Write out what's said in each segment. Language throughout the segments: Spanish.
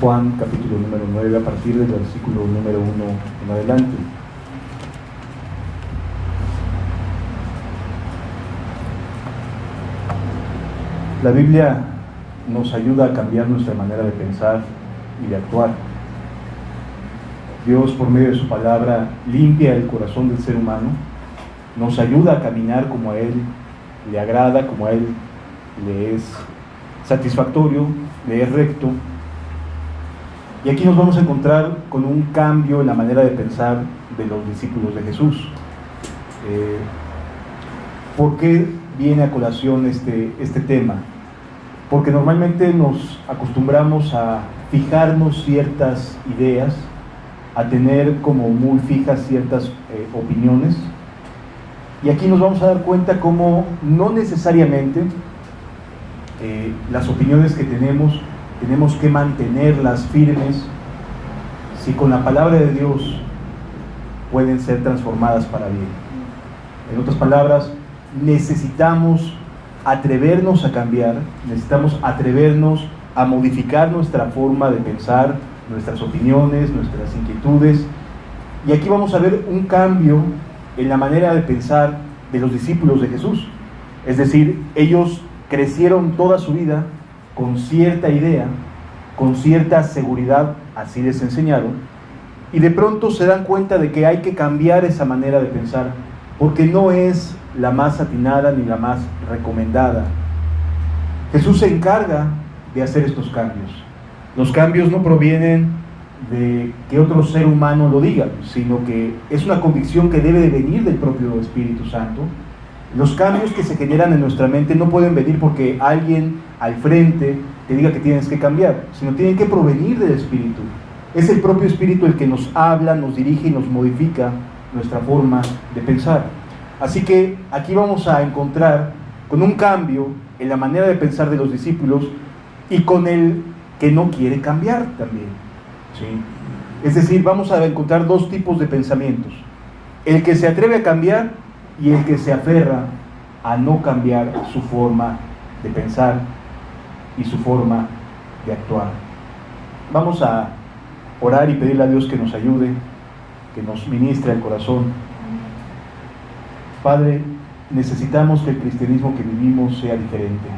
Juan capítulo número 9 a partir del versículo número 1 en adelante. La Biblia nos ayuda a cambiar nuestra manera de pensar y de actuar. Dios, por medio de su palabra, limpia el corazón del ser humano, nos ayuda a caminar como a Él le agrada, como a Él le es satisfactorio, le es recto. Y aquí nos vamos a encontrar con un cambio en la manera de pensar de los discípulos de Jesús. ¿Por qué viene a colación este tema? Porque normalmente nos acostumbramos a fijarnos ciertas ideas, a tener como muy fijas ciertas opiniones, y aquí nos vamos a dar cuenta cómo no necesariamente las opiniones que tenemos que mantenerlas firmes si con la palabra de Dios pueden ser transformadas para bien. En otras palabras, necesitamos atrevernos a cambiar, necesitamos atrevernos a modificar nuestra forma de pensar, nuestras opiniones, nuestras inquietudes. Y aquí vamos a ver un cambio en la manera de pensar de los discípulos de Jesús. Es decir, ellos crecieron toda su vida con cierta idea, con cierta seguridad, así les enseñaron, y de pronto se dan cuenta de que hay que cambiar esa manera de pensar, porque no es la más atinada ni la más recomendada. Jesús se encarga de hacer estos cambios. Los cambios no provienen de que otro ser humano lo diga, sino que es una convicción que debe de venir del propio Espíritu Santo. Los cambios que se generan en nuestra mente no pueden venir porque alguien al frente te diga que tienes que cambiar, sino tienen que provenir del Espíritu. Es el propio Espíritu el que nos habla, nos dirige y nos modifica nuestra forma de pensar. Así que aquí vamos a encontrar con un cambio en la manera de pensar de los discípulos y con el que no quiere cambiar también, ¿sí? Es decir, vamos a encontrar dos tipos de pensamientos: el que se atreve a cambiar y el que se aferra a no cambiar su forma de pensar y su forma de actuar. Vamos a orar y pedirle a Dios que nos ayude, que nos ministre el corazón. Padre, necesitamos que el cristianismo que vivimos sea diferente.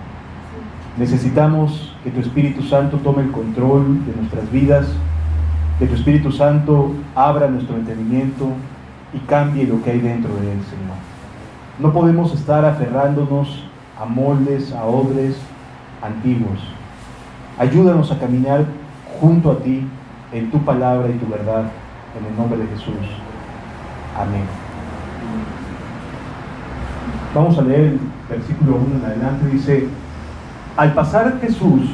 Necesitamos que tu Espíritu Santo tome el control de nuestras vidas, que tu Espíritu Santo abra nuestro entendimiento y cambie lo que hay dentro de él, Señor. No podemos estar aferrándonos a moldes, a odres antiguos. Ayúdanos a caminar junto a ti en tu palabra y tu verdad, en el nombre de Jesús. Amén. Vamos a leer el versículo 1 en adelante. Dice: al pasar Jesús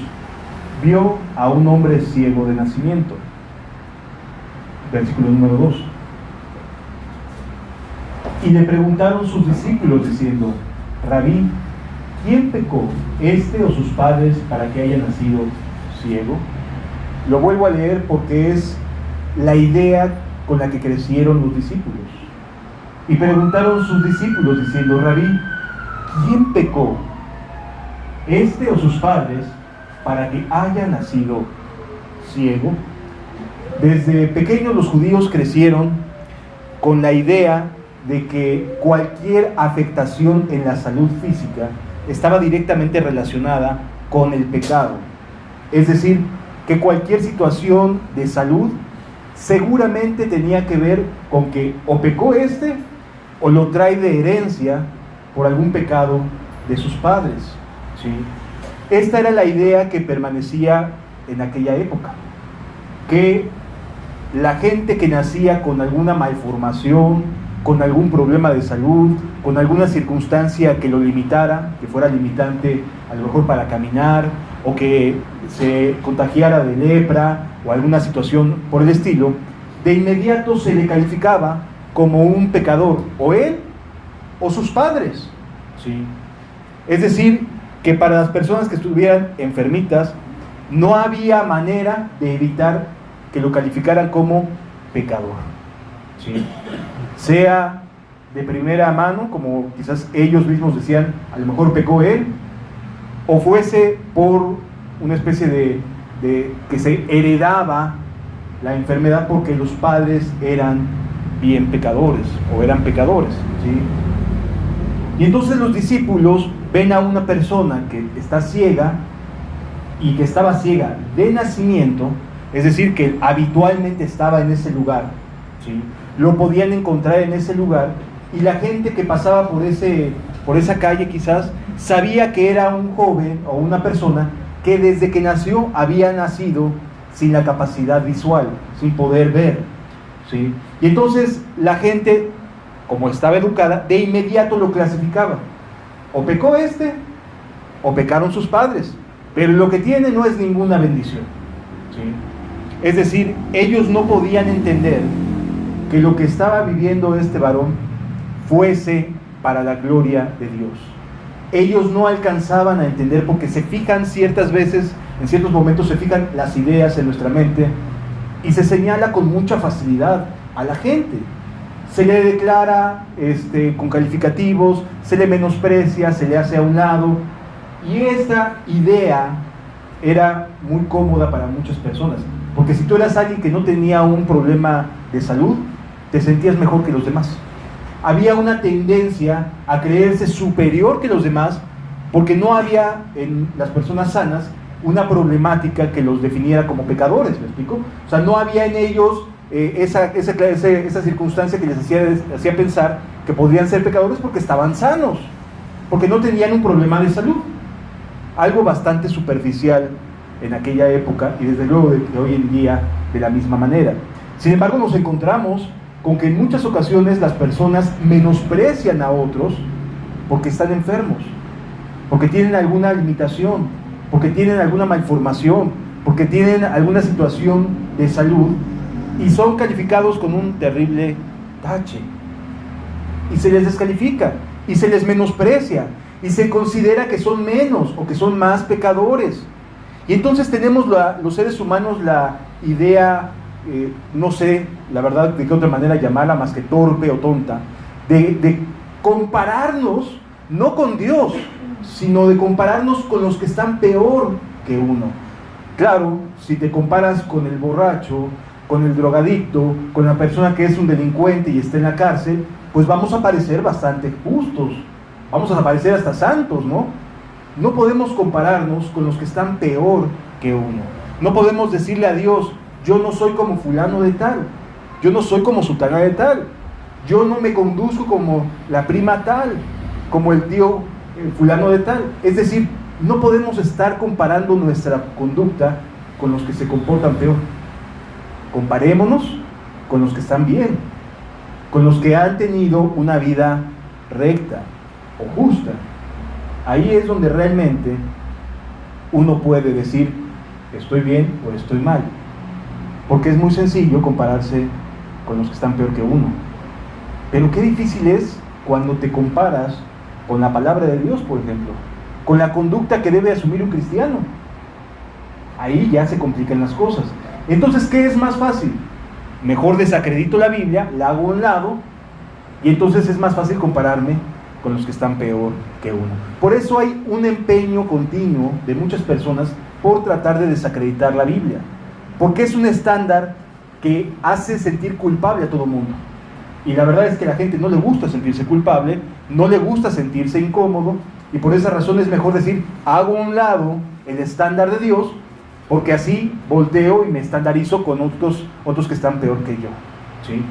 vio a un hombre ciego de nacimiento. Versículo número 2. Y le preguntaron sus discípulos diciendo: Rabí, ¿quién pecó, este o sus padres, para que haya nacido ciego? Lo vuelvo a leer porque es la idea con la que crecieron los discípulos. Y preguntaron sus discípulos diciendo: Rabí, ¿quién pecó, este o sus padres, para que haya nacido ciego? Desde pequeños los judíos crecieron con la idea de que cualquier afectación en la salud física estaba directamente relacionada con el pecado. Es decir, que cualquier situación de salud seguramente tenía que ver con que o pecó este o lo trae de herencia por algún pecado de sus padres, ¿sí? Esta era la idea que permanecía en aquella época, que la gente que nacía con alguna malformación, con algún problema de salud, con alguna circunstancia que lo limitara, que fuera limitante a lo mejor para caminar, o que se contagiara de lepra o alguna situación por el estilo, de inmediato se le calificaba como un pecador, o él o sus padres, ¿sí? Es decir, que para las personas que estuvieran enfermitas no había manera de evitar que lo calificaran como pecador, ¿sí? Sea de primera mano, como quizás ellos mismos decían, a lo mejor pecó él, o fuese por una especie de que se heredaba la enfermedad porque los padres eran bien pecadores o eran pecadores, ¿sí? Y entonces los discípulos ven a una persona que está ciega y que estaba ciega de nacimiento, es decir, que habitualmente estaba en ese lugar, ¿sí? Lo podían encontrar en ese lugar, y la gente que pasaba por esa calle quizás sabía que era un joven o una persona que desde que nació había nacido sin la capacidad visual, sin poder ver, ¿sí? Y entonces la gente, como estaba educada, de inmediato lo clasificaba. O pecó o pecaron sus padres, pero lo que tiene no es ninguna bendición, ¿sí? Es decir, ellos no podían entender que lo que estaba viviendo este varón fuese para la gloria de Dios. Ellos no alcanzaban a entender, porque se fijan ciertas veces, en ciertos momentos se fijan las ideas en nuestra mente y se señala con mucha facilidad a la gente. Se le declara con calificativos, se le menosprecia, se le hace a un lado, y esta idea era muy cómoda para muchas personas, porque si tú eras alguien que no tenía un problema de salud, te sentías mejor que los demás. Había una tendencia a creerse superior que los demás, porque no había en las personas sanas una problemática que los definiera como pecadores, ¿me explico? O sea, no había en ellos esa circunstancia que les hacía pensar que podrían ser pecadores porque estaban sanos, porque no tenían un problema de salud. Algo bastante superficial en aquella época, y desde luego de que hoy en día de la misma manera. Sin embargo, nos encontramos con que en muchas ocasiones las personas menosprecian a otros porque están enfermos, porque tienen alguna limitación, porque tienen alguna malformación, porque tienen alguna situación de salud, y son calificados con un terrible tache, y se les descalifica, y se les menosprecia, y se considera que son menos o que son más pecadores. Y entonces tenemos los seres humanos la idea, no sé la verdad de qué otra manera llamarla más que torpe o tonta, de compararnos no con Dios, sino de compararnos con los que están peor que uno. Claro, si te comparas con el borracho, con el drogadicto, con la persona que es un delincuente y está en la cárcel, pues vamos a parecer bastante justos, vamos a parecer hasta santos, ¿no? No podemos compararnos con los que están peor que uno. No podemos decirle a Dios: yo no soy como fulano de tal, yo no soy como sutana de tal, yo no me conduzco como la prima tal, como el tío fulano de tal. Es decir, no podemos estar comparando nuestra conducta con los que se comportan peor. Comparémonos con los que están bien, con los que han tenido una vida recta o justa. Ahí es donde realmente uno puede decir: estoy bien o estoy mal, porque es muy sencillo compararse con los que están peor que uno. Pero qué difícil es cuando te comparas con la palabra de Dios, por ejemplo, con la conducta que debe asumir un cristiano. Ahí ya se complican las cosas. Entonces, ¿qué es más fácil? Mejor desacredito la Biblia, la hago a un lado, y entonces es más fácil compararme con los que están peor que uno. Por eso hay un empeño continuo de muchas personas por tratar de desacreditar la Biblia, porque es un estándar que hace sentir culpable a todo mundo. Y la verdad es que a la gente no le gusta sentirse culpable, no le gusta sentirse incómodo, y por esa razón es mejor decir: hago a un lado el estándar de Dios, porque así volteo y me estandarizo con otros que están peor que yo, ¿sí?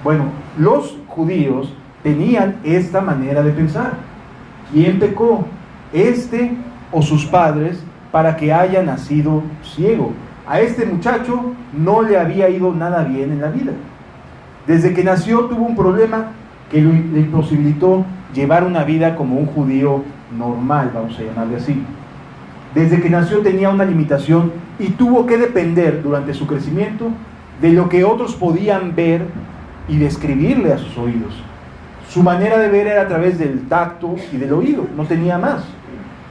Bueno, los judíos tenían esta manera de pensar. ¿Quién pecó? ¿Este o sus padres para que haya nacido ciego? A este muchacho no le había ido nada bien en la vida. Desde que nació tuvo un problema que le imposibilitó llevar una vida como un judío normal, vamos a llamarle así. Desde que nació tenía una limitación y tuvo que depender durante su crecimiento de lo que otros podían ver y describirle a sus oídos. Su manera de ver era a través del tacto y del oído, no tenía más,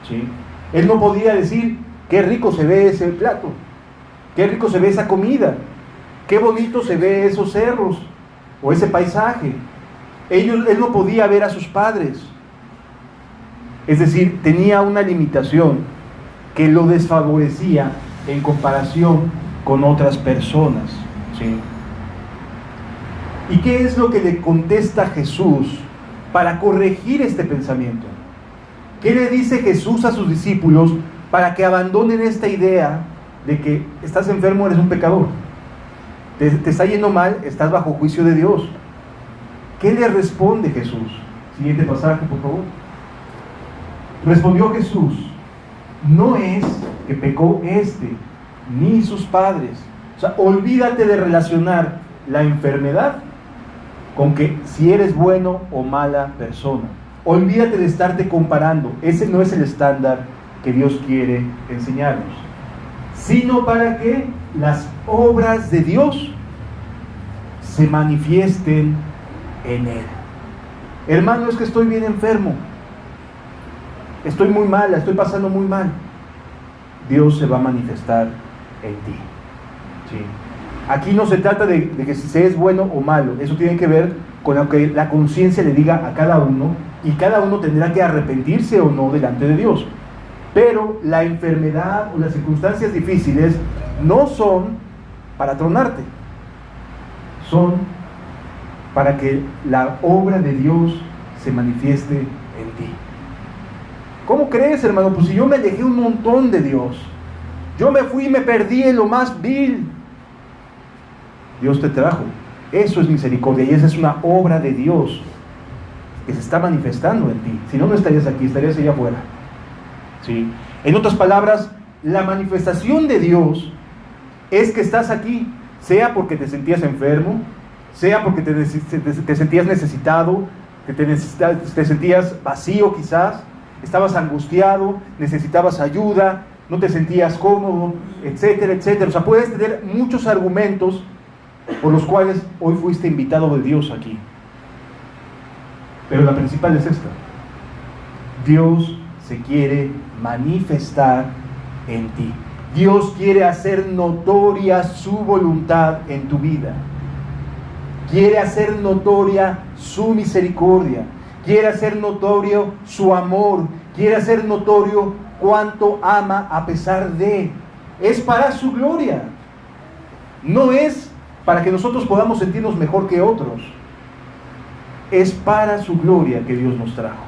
¿sí? Él no podía decir: qué rico se ve ese plato, qué rico se ve esa comida, qué bonito se ve esos cerros o ese paisaje. Él no podía ver a sus padres. Es decir, tenía una limitación que lo desfavorecía en comparación con otras personas, ¿sí? ¿Y qué es lo que le contesta Jesús para corregir este pensamiento? ¿Qué le dice Jesús a sus discípulos para que abandonen esta idea de que estás enfermo, eres un pecador? Te está yendo mal, estás bajo juicio de Dios. ¿Qué le responde Jesús? Siguiente pasaje, por favor. Respondió Jesús: no es que pecó ni sus padres. O sea, olvídate de relacionar la enfermedad con que si eres bueno o mala persona. Olvídate de estarte comparando. Ese no es el estándar que Dios quiere enseñarnos, sino para que las obras de Dios se manifiesten en Él. Hermano, es que estoy bien enfermo, estoy muy mal, la estoy pasando muy mal. Dios se va a manifestar en ti, ¿sí? Aquí no se trata de que si se es bueno o malo. Eso tiene que ver con lo que la conciencia le diga a cada uno, y cada uno tendrá que arrepentirse o no delante de Dios. Pero la enfermedad o las circunstancias difíciles no son para tronarte, son para que la obra de Dios se manifieste en ti. ¿Cómo crees, hermano? Pues si yo me alejé un montón de Dios, yo me fui y me perdí en lo más vil. Dios te trajo. Eso es misericordia, y esa es una obra de Dios que se está manifestando en ti. Si no, no estarías aquí, estarías allá afuera, ¿sí? En otras palabras, la manifestación de Dios es que estás aquí, sea porque te sentías enfermo, sea porque te sentías necesitado, que te sentías vacío quizás, estabas angustiado, necesitabas ayuda, no te sentías cómodo, etcétera, etcétera. O sea, puedes tener muchos argumentos por los cuales hoy fuiste invitado de Dios aquí. Pero la principal es esta: Dios se quiere manifestar en ti. Dios quiere hacer notoria su voluntad en tu vida. Quiere hacer notoria su misericordia. Quiere hacer notorio su amor. Quiere hacer notorio cuánto ama a pesar de. Es para su gloria. No es para que nosotros podamos sentirnos mejor que otros. Es para su gloria que Dios nos trajo.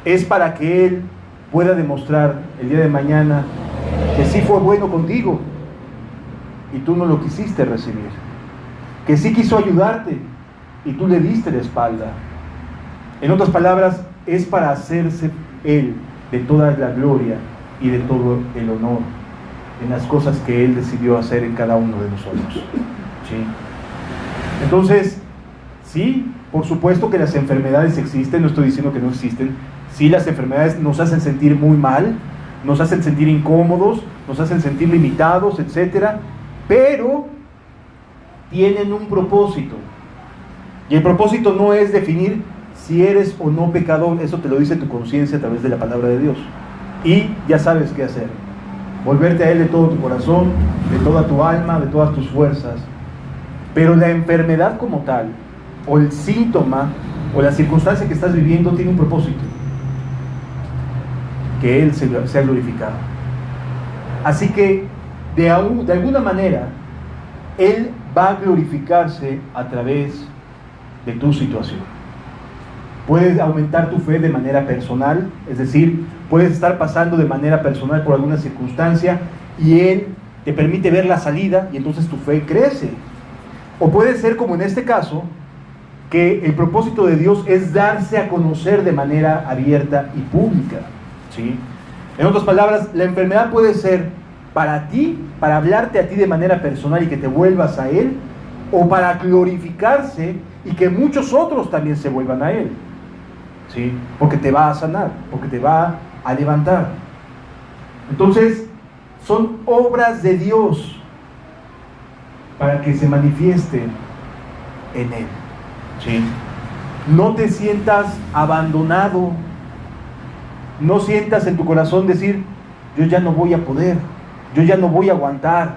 Es para que Él pueda demostrar el día de mañana que sí fue bueno contigo y tú no lo quisiste recibir. Que sí quiso ayudarte y tú le diste la espalda. En otras palabras, es para hacerse Él de toda la gloria y de todo el honor en las cosas que Él decidió hacer en cada uno de nosotros, ¿sí? Entonces, sí, por supuesto que las enfermedades existen, no estoy diciendo que no existen. Sí, las enfermedades nos hacen sentir muy mal, nos hacen sentir incómodos, nos hacen sentir limitados, etc. Pero tienen un propósito. Y el propósito no es definir si eres o no pecador, eso te lo dice tu conciencia a través de la palabra de Dios. Y ya sabes qué hacer. Volverte a Él de todo tu corazón, de toda tu alma, de todas tus fuerzas. Pero la enfermedad como tal, o el síntoma, o la circunstancia que estás viviendo, tiene un propósito: que Él sea glorificado. Así que, de alguna manera, Él va a glorificarse a través de tu situación. Puedes aumentar tu fe de manera personal, es decir, puedes estar pasando de manera personal por alguna circunstancia y Él te permite ver la salida y entonces tu fe crece. O puede ser como en este caso, que el propósito de Dios es darse a conocer de manera abierta y pública, ¿sí? En otras palabras, la enfermedad puede ser para ti, para hablarte a ti de manera personal y que te vuelvas a Él, o para glorificarse y que muchos otros también se vuelvan a Él, ¿sí? Porque te va a sanar, porque te va a levantar. Entonces, son obras de Dios para que se manifiesten en Él, ¿sí? No te sientas abandonado, no sientas en tu corazón decir: yo ya no voy a poder, yo ya no voy a aguantar,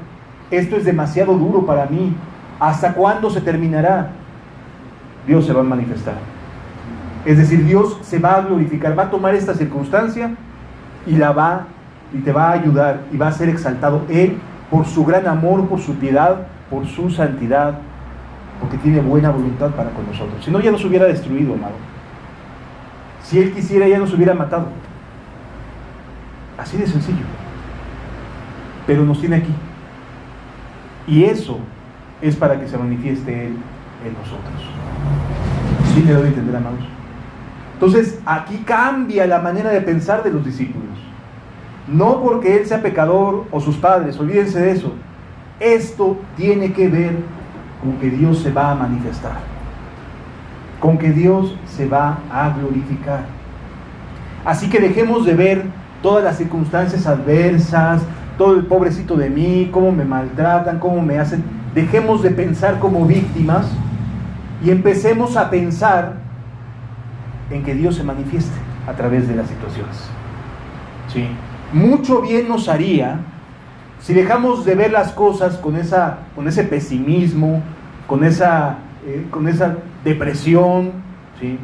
esto es demasiado duro para mí, ¿hasta cuándo se terminará? Dios se va a manifestar. Es decir, Dios se va a glorificar, va a tomar esta circunstancia y la va y te va a ayudar y va a ser exaltado Él por su gran amor, por su piedad, por su santidad, porque tiene buena voluntad para con nosotros. Si no, ya nos hubiera destruido, amado. Si Él quisiera, ya nos hubiera matado. Así de sencillo. Pero nos tiene aquí. Y eso es para que se manifieste Él en nosotros. ¿Sí me doy a entender, amados? Entonces, aquí cambia la manera de pensar de los discípulos. No porque Él sea pecador o sus padres, olvídense de eso. Esto tiene que ver con que Dios se va a manifestar, con que Dios se va a glorificar. Así que dejemos de ver todas las circunstancias adversas, todo el pobrecito de mí, cómo me maltratan, cómo me hacen. Dejemos de pensar como víctimas y empecemos a pensar en que Dios se manifieste a través de las situaciones. ¿Sí? Mucho bien nos haría si dejamos de ver las cosas con ese pesimismo, con esa depresión, ¿sí?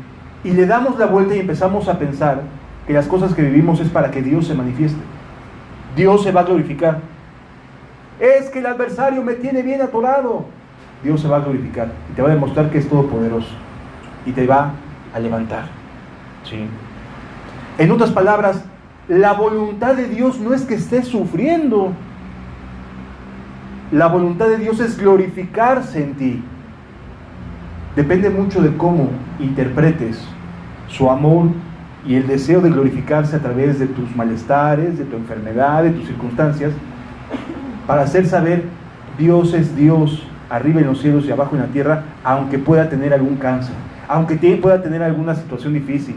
Y le damos la vuelta y empezamos a pensar que las cosas que vivimos es para que Dios se manifieste. Dios se va a glorificar. Es que el adversario me tiene bien atorado. Dios se va a glorificar y te va a demostrar que es todopoderoso y te va a levantar. ¿Sí? En otras palabras, la voluntad de Dios no es que estés sufriendo. La voluntad de Dios es glorificarse en ti. Depende mucho de cómo interpretes su amor y el deseo de glorificarse a través de tus malestares, de tu enfermedad, de tus circunstancias, para hacer saber Dios es Dios arriba en los cielos y abajo en la tierra, aunque pueda tener algún cáncer, aunque pueda tener alguna situación difícil.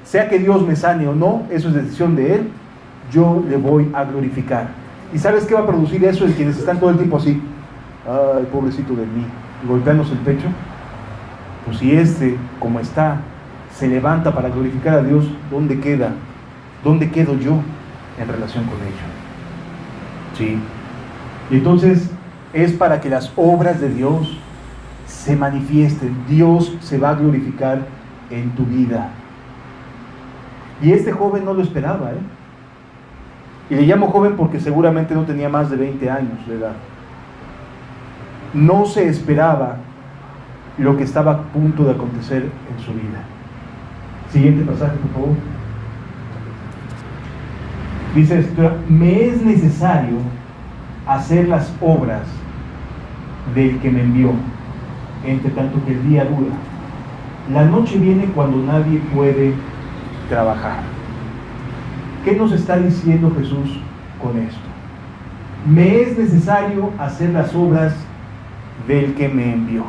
Sea que Dios me sane o no, eso es decisión de Él, yo le voy a glorificar. ¿Y sabes qué va a producir eso en quienes están todo el tiempo así? Ay, pobrecito de mí, golpeándose el pecho. Pues si como está, se levanta para glorificar a Dios, ¿dónde queda? ¿Dónde quedo yo en relación con ello? ¿Sí? Y entonces es para que las obras de Dios se manifiesten. Dios se va a glorificar en tu vida. Y este joven no lo esperaba, ¿eh? Y le llamo joven porque seguramente no tenía más de 20 años de edad. No se esperaba lo que estaba a punto de acontecer en su vida. Siguiente pasaje, por favor. Dice esto: me es necesario hacer las obras del que me envió, entre tanto que el día dura. La noche viene cuando nadie puede trabajar. ¿Qué nos está diciendo Jesús con esto? Me es necesario hacer las obras del que me envió.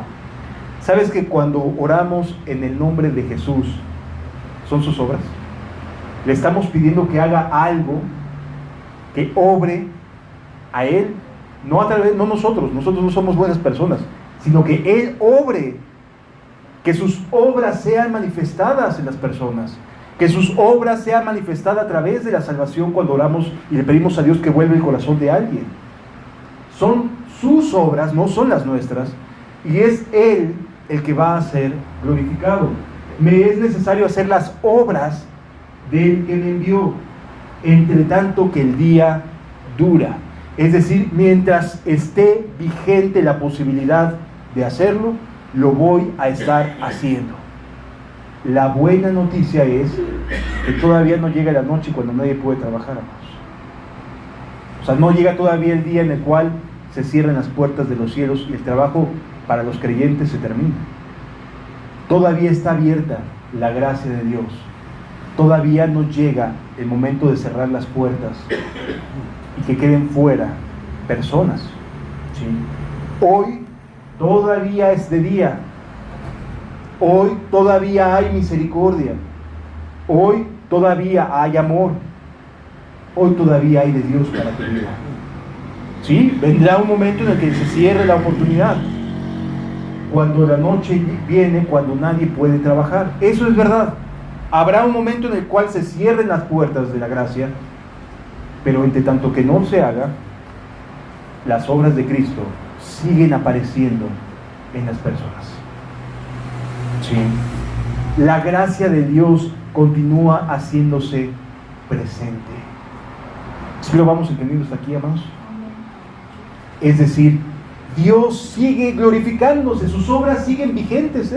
¿Sabes que cuando oramos en el nombre de Jesús, son sus obras? Le estamos pidiendo que haga algo, que obre a Él, no nosotros no somos buenas personas, sino que Él obre, que sus obras sean manifestadas en las personas, que sus obras sean manifestadas a través de la salvación cuando oramos y le pedimos a Dios que vuelva el corazón de alguien. Son sus obras, no son las nuestras, y es Él el que va a ser glorificado. Me es necesario hacer las obras del que me envió, entre tanto que el día dura. Es decir, mientras esté vigente la posibilidad de hacerlo, lo voy a estar haciendo. La buena noticia es que todavía no llega la noche cuando nadie puede trabajar, amados. O sea, no llega todavía el día en el cual se cierran las puertas de los cielos y el trabajo para los creyentes se termina. Todavía está abierta la gracia de Dios. Todavía no llega el momento de cerrar las puertas y que queden fuera personas. ¿Sí? Hoy todavía es de día. Hoy todavía hay misericordia. Hoy todavía hay amor. Hoy todavía hay de Dios para tu vida. ¿Sí? Vendrá un momento en el que se cierre la oportunidad. Cuando la noche viene, cuando nadie puede trabajar. Eso es verdad. Habrá un momento en el cual se cierren las puertas de la gracia, pero entre tanto que no se haga, las obras de Cristo siguen apareciendo en las personas. ¿Sí? La gracia de Dios continúa haciéndose presente. ¿Sí lo vamos entendiendo hasta aquí, amados? Es decir, Dios sigue glorificándose, sus obras siguen vigentes,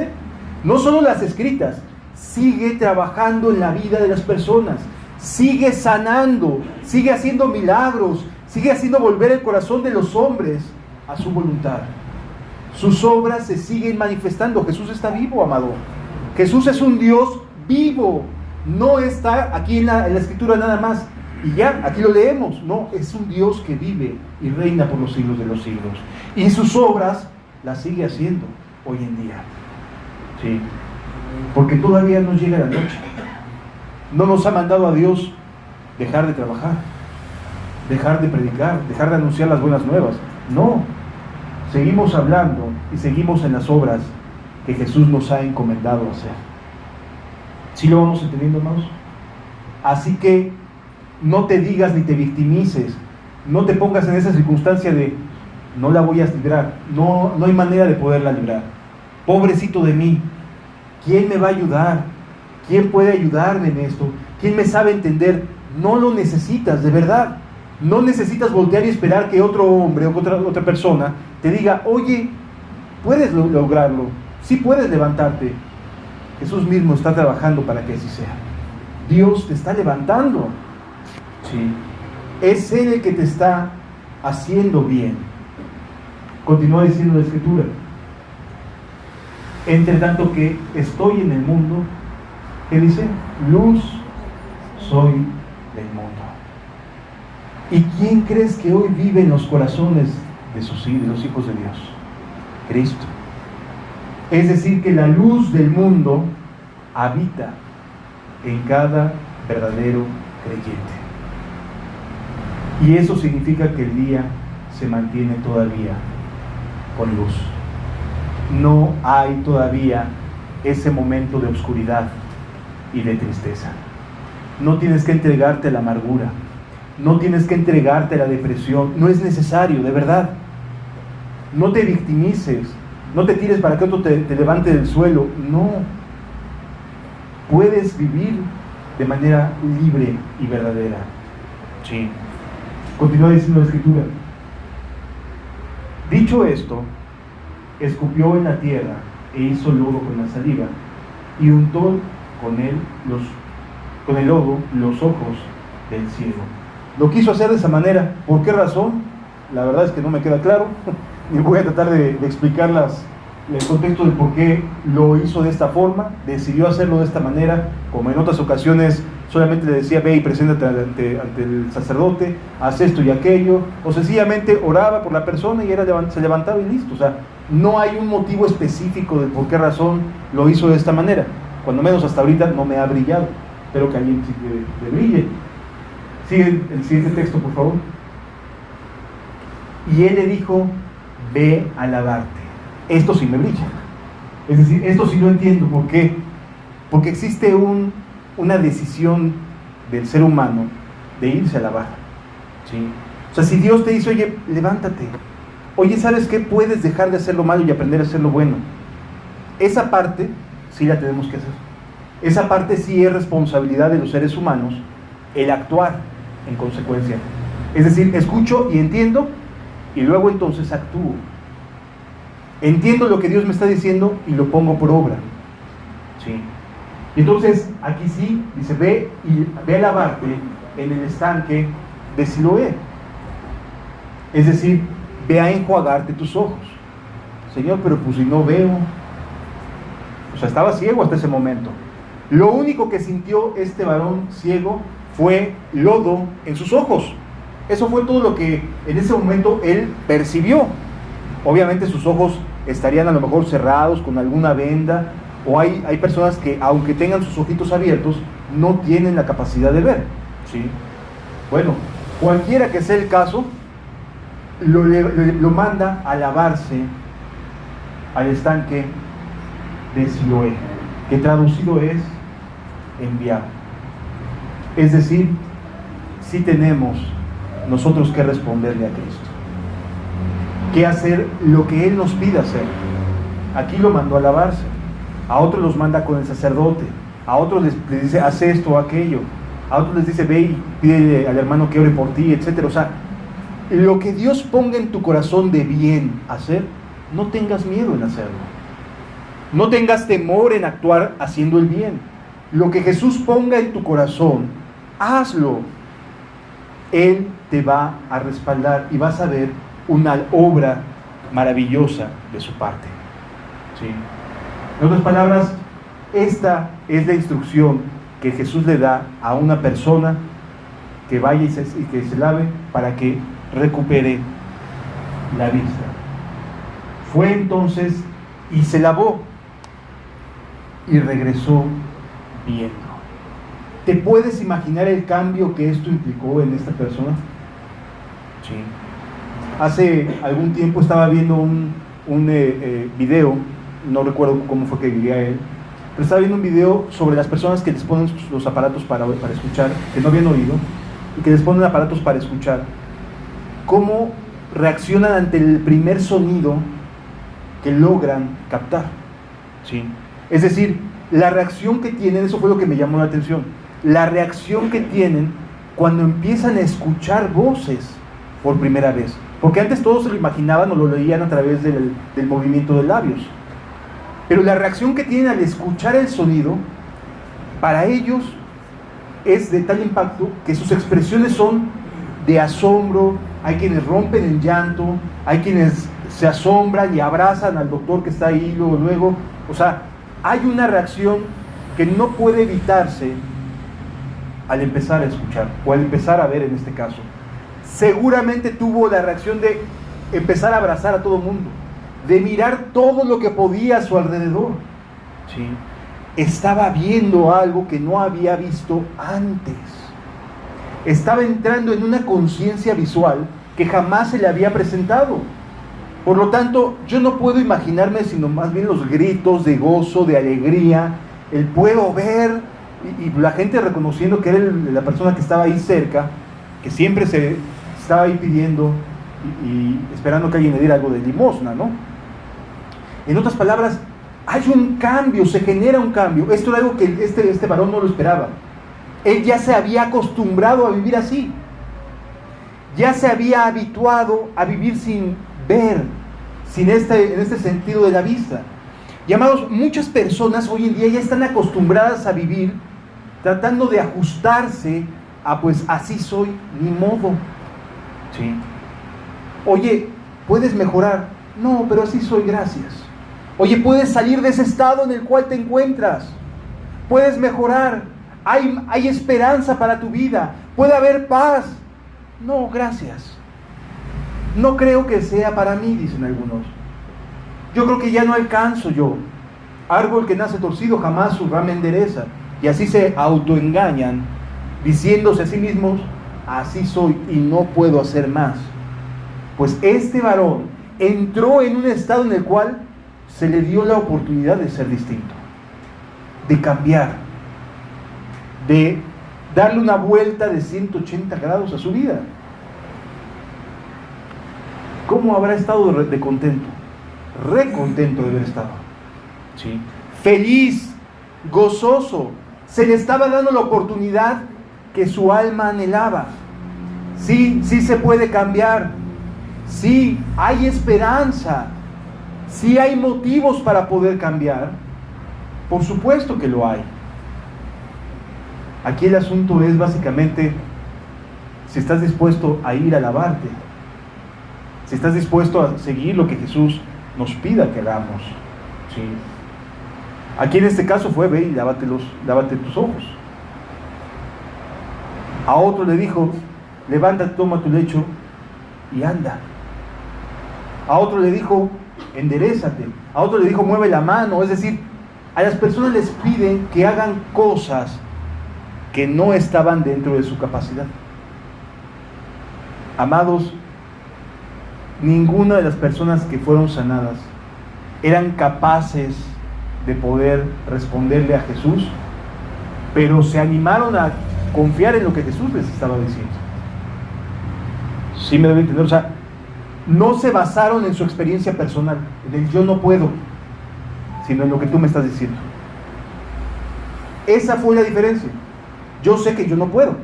no solo las escritas, sigue trabajando en la vida de las personas, sigue sanando, sigue haciendo milagros, sigue haciendo volver el corazón de los hombres a su voluntad. Sus obras se siguen manifestando. Jesús está vivo, amado. Jesús es un Dios vivo, no está aquí en la escritura nada más y ya, aquí lo leemos. No, es un Dios que vive y reina por los siglos de los siglos, y sus obras las sigue haciendo hoy en día. Sí, porque todavía no llega la noche. No nos ha mandado a Dios dejar de trabajar, dejar de predicar, dejar de anunciar las buenas nuevas. No, seguimos hablando y seguimos en las obras que Jesús nos ha encomendado hacer. ¿Sí lo vamos entendiendo, hermanos? Así que no te digas ni te victimices, no te pongas en esa circunstancia de no la voy a librar, no hay manera de poderla librar. Pobrecito de mí, ¿quién me va a ayudar? ¿Quién puede ayudarme en esto? ¿Quién me sabe entender? No lo necesitas, de verdad. No necesitas voltear y esperar que otro hombre o otra persona te diga, oye, puedes lograrlo, sí puedes levantarte. Jesús mismo está trabajando para que así sea. Dios te está levantando. Sí. Es Él el que te está haciendo bien. Continúa diciendo la Escritura: entre tanto que estoy en el mundo, ¿qué dice? Luz soy del mundo. ¿Y quién crees que hoy vive en los corazones de los hijos de Dios? Cristo. Es decir, que la luz del mundo habita en cada verdadero creyente. Y eso significa que el día se mantiene todavía con luz. No hay todavía ese momento de oscuridad y de tristeza. No tienes que entregarte a la amargura, no tienes que entregarte a la depresión, no es necesario, de verdad. No te victimices, no te tires para que otro te levante del suelo, no. Puedes vivir de manera libre y verdadera. Sí. Continúa diciendo la Escritura: dicho esto, escupió en la tierra e hizo lodo con la saliva y untó con el lodo los ojos del ciego. Lo quiso hacer de esa manera. ¿Por qué razón? La verdad es que no me queda claro, ni voy a tratar de explicar el contexto de por qué lo hizo de esta forma. Decidió hacerlo de esta manera, como en otras ocasiones solamente le decía, ve y preséntate ante el sacerdote, haz esto y aquello, o sencillamente oraba por la persona y se levantaba y listo. O sea, no hay un motivo específico de por qué razón lo hizo de esta manera. Cuando menos hasta ahorita no me ha brillado. Espero que a alguien sí le brille. Sigue el siguiente texto, por favor. Y él le dijo, ve a lavarte. Esto sí me brilla. Es decir, esto sí lo entiendo. ¿Por qué? Porque existe una decisión del ser humano de irse a lavar. ¿Sí? O sea, si Dios te dice, oye, levántate. Oye, ¿sabes qué? Puedes dejar de hacer lo malo y aprender a hacer lo bueno. Esa parte sí la tenemos que hacer. Esa parte sí es responsabilidad de los seres humanos, el actuar en consecuencia. Es decir, escucho y entiendo, y luego entonces actúo. Entiendo lo que Dios me está diciendo y lo pongo por obra. ¿Sí? Entonces, aquí sí, dice, ve a lavarte en el estanque de Siloé. Es decir, ve a enjuagarte tus ojos. Señor, pero pues si no veo. O sea, estaba ciego hasta ese momento. Lo único que sintió este varón ciego fue lodo en sus ojos. Eso fue todo lo que en ese momento él percibió. Obviamente sus ojos estarían a lo mejor cerrados con alguna venda, o hay personas que aunque tengan sus ojitos abiertos no tienen la capacidad de ver. ¿Sí? Bueno, cualquiera que sea el caso, lo manda a lavarse al estanque de Siloé, que traducido es enviado. Es decir, sí tenemos nosotros que responderle a Cristo, que hacer lo que Él nos pide hacer. Aquí lo mandó a lavarse, a otros los manda con el sacerdote, a otros les dice haz esto o aquello. a otros les dice, ve y pídele al hermano que ore por ti, etc. O sea, lo que Dios ponga en tu corazón de bien hacer, no tengas miedo en hacerlo. No tengas temor en actuar haciendo el bien. Lo que Jesús ponga en tu corazón, hazlo. Él te va a respaldar y vas a ver una obra maravillosa de su parte. ¿Sí? En otras palabras, esta es la instrucción que Jesús le da a una persona que vaya y que se lave para que recupere la vista. Fue entonces y se lavó y regresó viendo. ¿Te puedes imaginar el cambio que esto implicó en esta persona? Sí. Hace algún tiempo estaba viendo un video, no recuerdo cómo fue que vivía él, pero estaba viendo un video sobre las personas que les ponen los aparatos para escuchar, que no habían oído, y que les ponen aparatos para escuchar, cómo reaccionan ante el primer sonido que logran captar. ¿Sí? Es decir, la reacción que tienen, eso fue lo que me llamó la atención, la reacción que tienen cuando empiezan a escuchar voces por primera vez. Porque antes todos se lo imaginaban o lo leían a través del movimiento de labios. Pero la reacción que tienen al escuchar el sonido, para ellos es de tal impacto que sus expresiones son de asombro. Hay quienes rompen en llanto, hay quienes se asombran y abrazan al doctor que está ahí luego. O sea, hay una reacción que no puede evitarse al empezar a escuchar, o al empezar a ver en este caso. Seguramente tuvo la reacción de empezar a abrazar a todo el mundo, de mirar todo lo que podía a su alrededor. ¿Sí? Estaba viendo algo que no había visto antes. Estaba entrando en una conciencia visual que jamás se le había presentado. Por lo tanto, yo no puedo imaginarme sino más bien los gritos de gozo, de alegría, el puedo ver, y la gente reconociendo que era la persona que estaba ahí cerca, que siempre se estaba ahí pidiendo y esperando que alguien le diera algo de limosna, ¿no? En otras palabras, hay un cambio, se genera un cambio. Esto era algo que este varón no lo esperaba. Él ya se había acostumbrado a vivir así. Ya se había habituado a vivir sin ver, en este sentido de la vista. Y amados, muchas personas hoy en día ya están acostumbradas a vivir tratando de ajustarse a pues así soy, ni modo. ¿Sí? Oye, ¿puedes mejorar? No, pero así soy, gracias. Oye, ¿puedes salir de ese estado en el cual te encuentras? ¿Puedes mejorar? Hay esperanza para tu vida. ¿Puede haber paz? No, gracias. No creo que sea para mí, dicen algunos. Yo creo que ya no alcanzo yo. Árbol que nace torcido jamás su rama endereza. Y así se autoengañan, diciéndose a sí mismos, así soy y no puedo hacer más. Pues este varón entró en un estado en el cual se le dio la oportunidad de ser distinto, de cambiar, de darle una vuelta de 180 grados a su vida. ¿Cómo habrá estado de contento? Recontento de haber estado. ¿Sí? Feliz, gozoso. Se le estaba dando la oportunidad que su alma anhelaba. Sí, sí se puede cambiar. Sí, hay esperanza. Sí hay motivos para poder cambiar. Por supuesto que lo hay. Aquí el asunto es básicamente si estás dispuesto a ir a lavarte. Si estás dispuesto a seguir lo que Jesús nos pida que hagamos. ¿Sí? Aquí en este caso fue, ve y lávate tus ojos. A otro le dijo, levántate, toma tu lecho y anda. A otro le dijo, enderézate. A otro le dijo, mueve la mano. Es decir, a las personas les piden que hagan cosas que no estaban dentro de su capacidad. Amados, ninguna de las personas que fueron sanadas eran capaces de poder responderle a Jesús, pero se animaron a confiar en lo que Jesús les estaba diciendo. ¿Sí me deben entender? O sea, no se basaron en su experiencia personal, en el yo no puedo, sino en lo que tú me estás diciendo. Esa fue la diferencia. Yo sé que yo no puedo.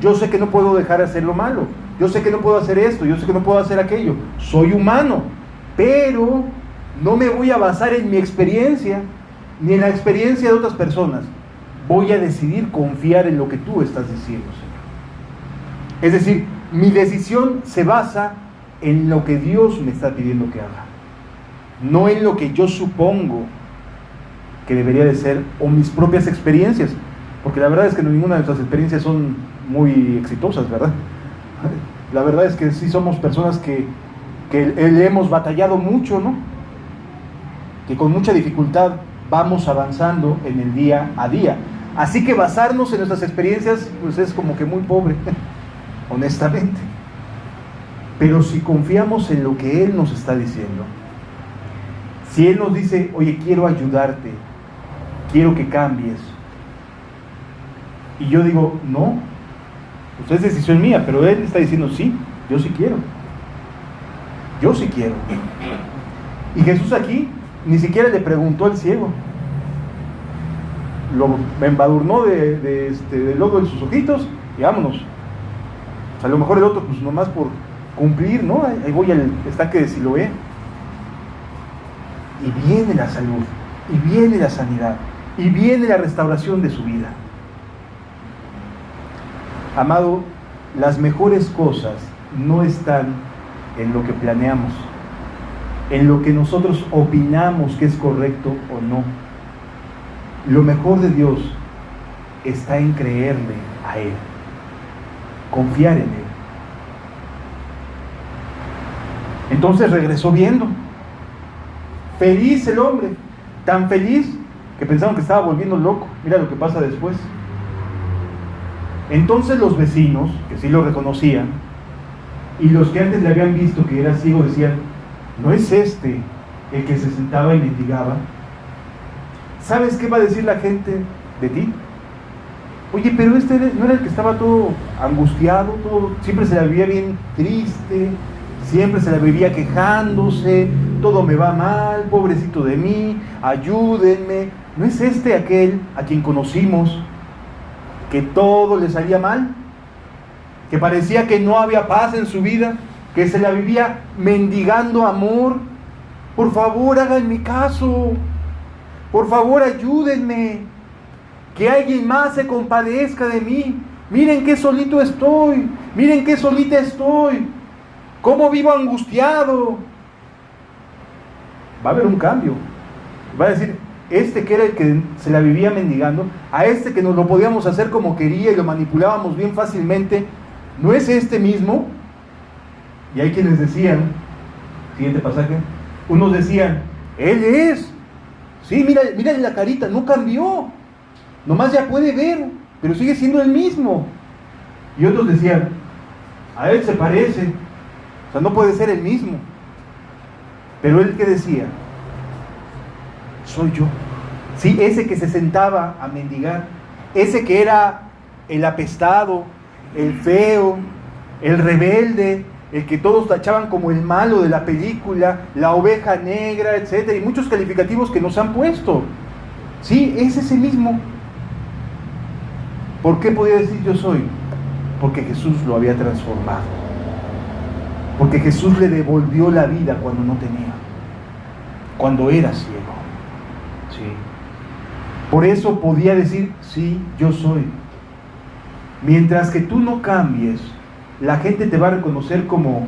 Yo sé que no puedo dejar de hacer lo malo. Yo sé que no puedo hacer esto. Yo sé que no puedo hacer aquello. Soy humano. Pero no me voy a basar en mi experiencia ni en la experiencia de otras personas. Voy a decidir confiar en lo que tú estás diciendo, Señor. Es decir, mi decisión se basa en lo que Dios me está pidiendo que haga, no en lo que yo supongo que debería de ser o mis propias experiencias, porque la verdad es que ninguna de nuestras experiencias son muy exitosas, ¿verdad? La verdad es que sí somos personas que le hemos batallado mucho, ¿no? Que con mucha dificultad vamos avanzando en el día a día. Así que basarnos en nuestras experiencias, pues es como que muy pobre, honestamente. Pero si confiamos en lo que Él nos está diciendo, si Él nos dice, oye, quiero ayudarte, quiero que cambies, y yo digo, no, pues es decisión mía, pero Él está diciendo, sí, yo sí quiero. Yo sí quiero. Y Jesús aquí ni siquiera le preguntó al ciego. Lo embadurnó de lodo en sus ojitos y vámonos. O sea, a lo mejor el otro, pues nomás por cumplir, ¿no? Ahí voy al estanque de Siloé. Y viene la salud, y viene la sanidad, y viene la restauración de su vida. Amado, las mejores cosas no están en lo que planeamos, en lo que nosotros opinamos que es correcto o no. Lo mejor de Dios está en creerle a Él, confiar en Él. Entonces regresó viendo. Feliz el hombre, tan feliz que pensaron que estaba volviendo loco. Mira lo que pasa después. Entonces los vecinos, que sí lo reconocían, y los que antes le habían visto que era ciego, decían, ¿no es este el que se sentaba y mendigaba? ¿Sabes qué va a decir la gente de ti? Oye, pero este no era el que estaba todo angustiado, todo, siempre se la vivía bien triste, siempre se la vivía quejándose, todo me va mal, pobrecito de mí, ayúdenme. ¿No es este aquel a quien conocimos que todo le salía mal? Que parecía que no había paz en su vida, que se la vivía mendigando amor. Por favor, háganme caso. Por favor, ayúdenme. Que alguien más se compadezca de mí. Miren qué solito estoy. Miren qué solita estoy. Cómo vivo angustiado. Va a haber un cambio. Va a decir, este que era el que se la vivía mendigando, a este que nos lo podíamos hacer como quería y lo manipulábamos bien fácilmente, ¿no es este mismo? Y hay quienes decían, siguiente pasaje, unos decían, Él es. Sí, mira la carita, no cambió. Nomás ya puede ver, pero sigue siendo el mismo. Y otros decían, a Él se parece. O sea, no puede ser el mismo. Pero Él, ¿qué decía? Soy yo. Sí, ese que se sentaba a mendigar, ese que era el apestado, el feo, el rebelde, el que todos tachaban como el malo de la película, la oveja negra, etcétera, y muchos calificativos que nos han puesto. Sí, es ese mismo. ¿Por qué podía decir yo soy? Porque Jesús lo había transformado. Porque Jesús le devolvió la vida cuando no tenía, cuando era ciego. Sí. Por eso podía decir, sí, yo soy. Mientras que tú no cambies, la gente te va a reconocer como,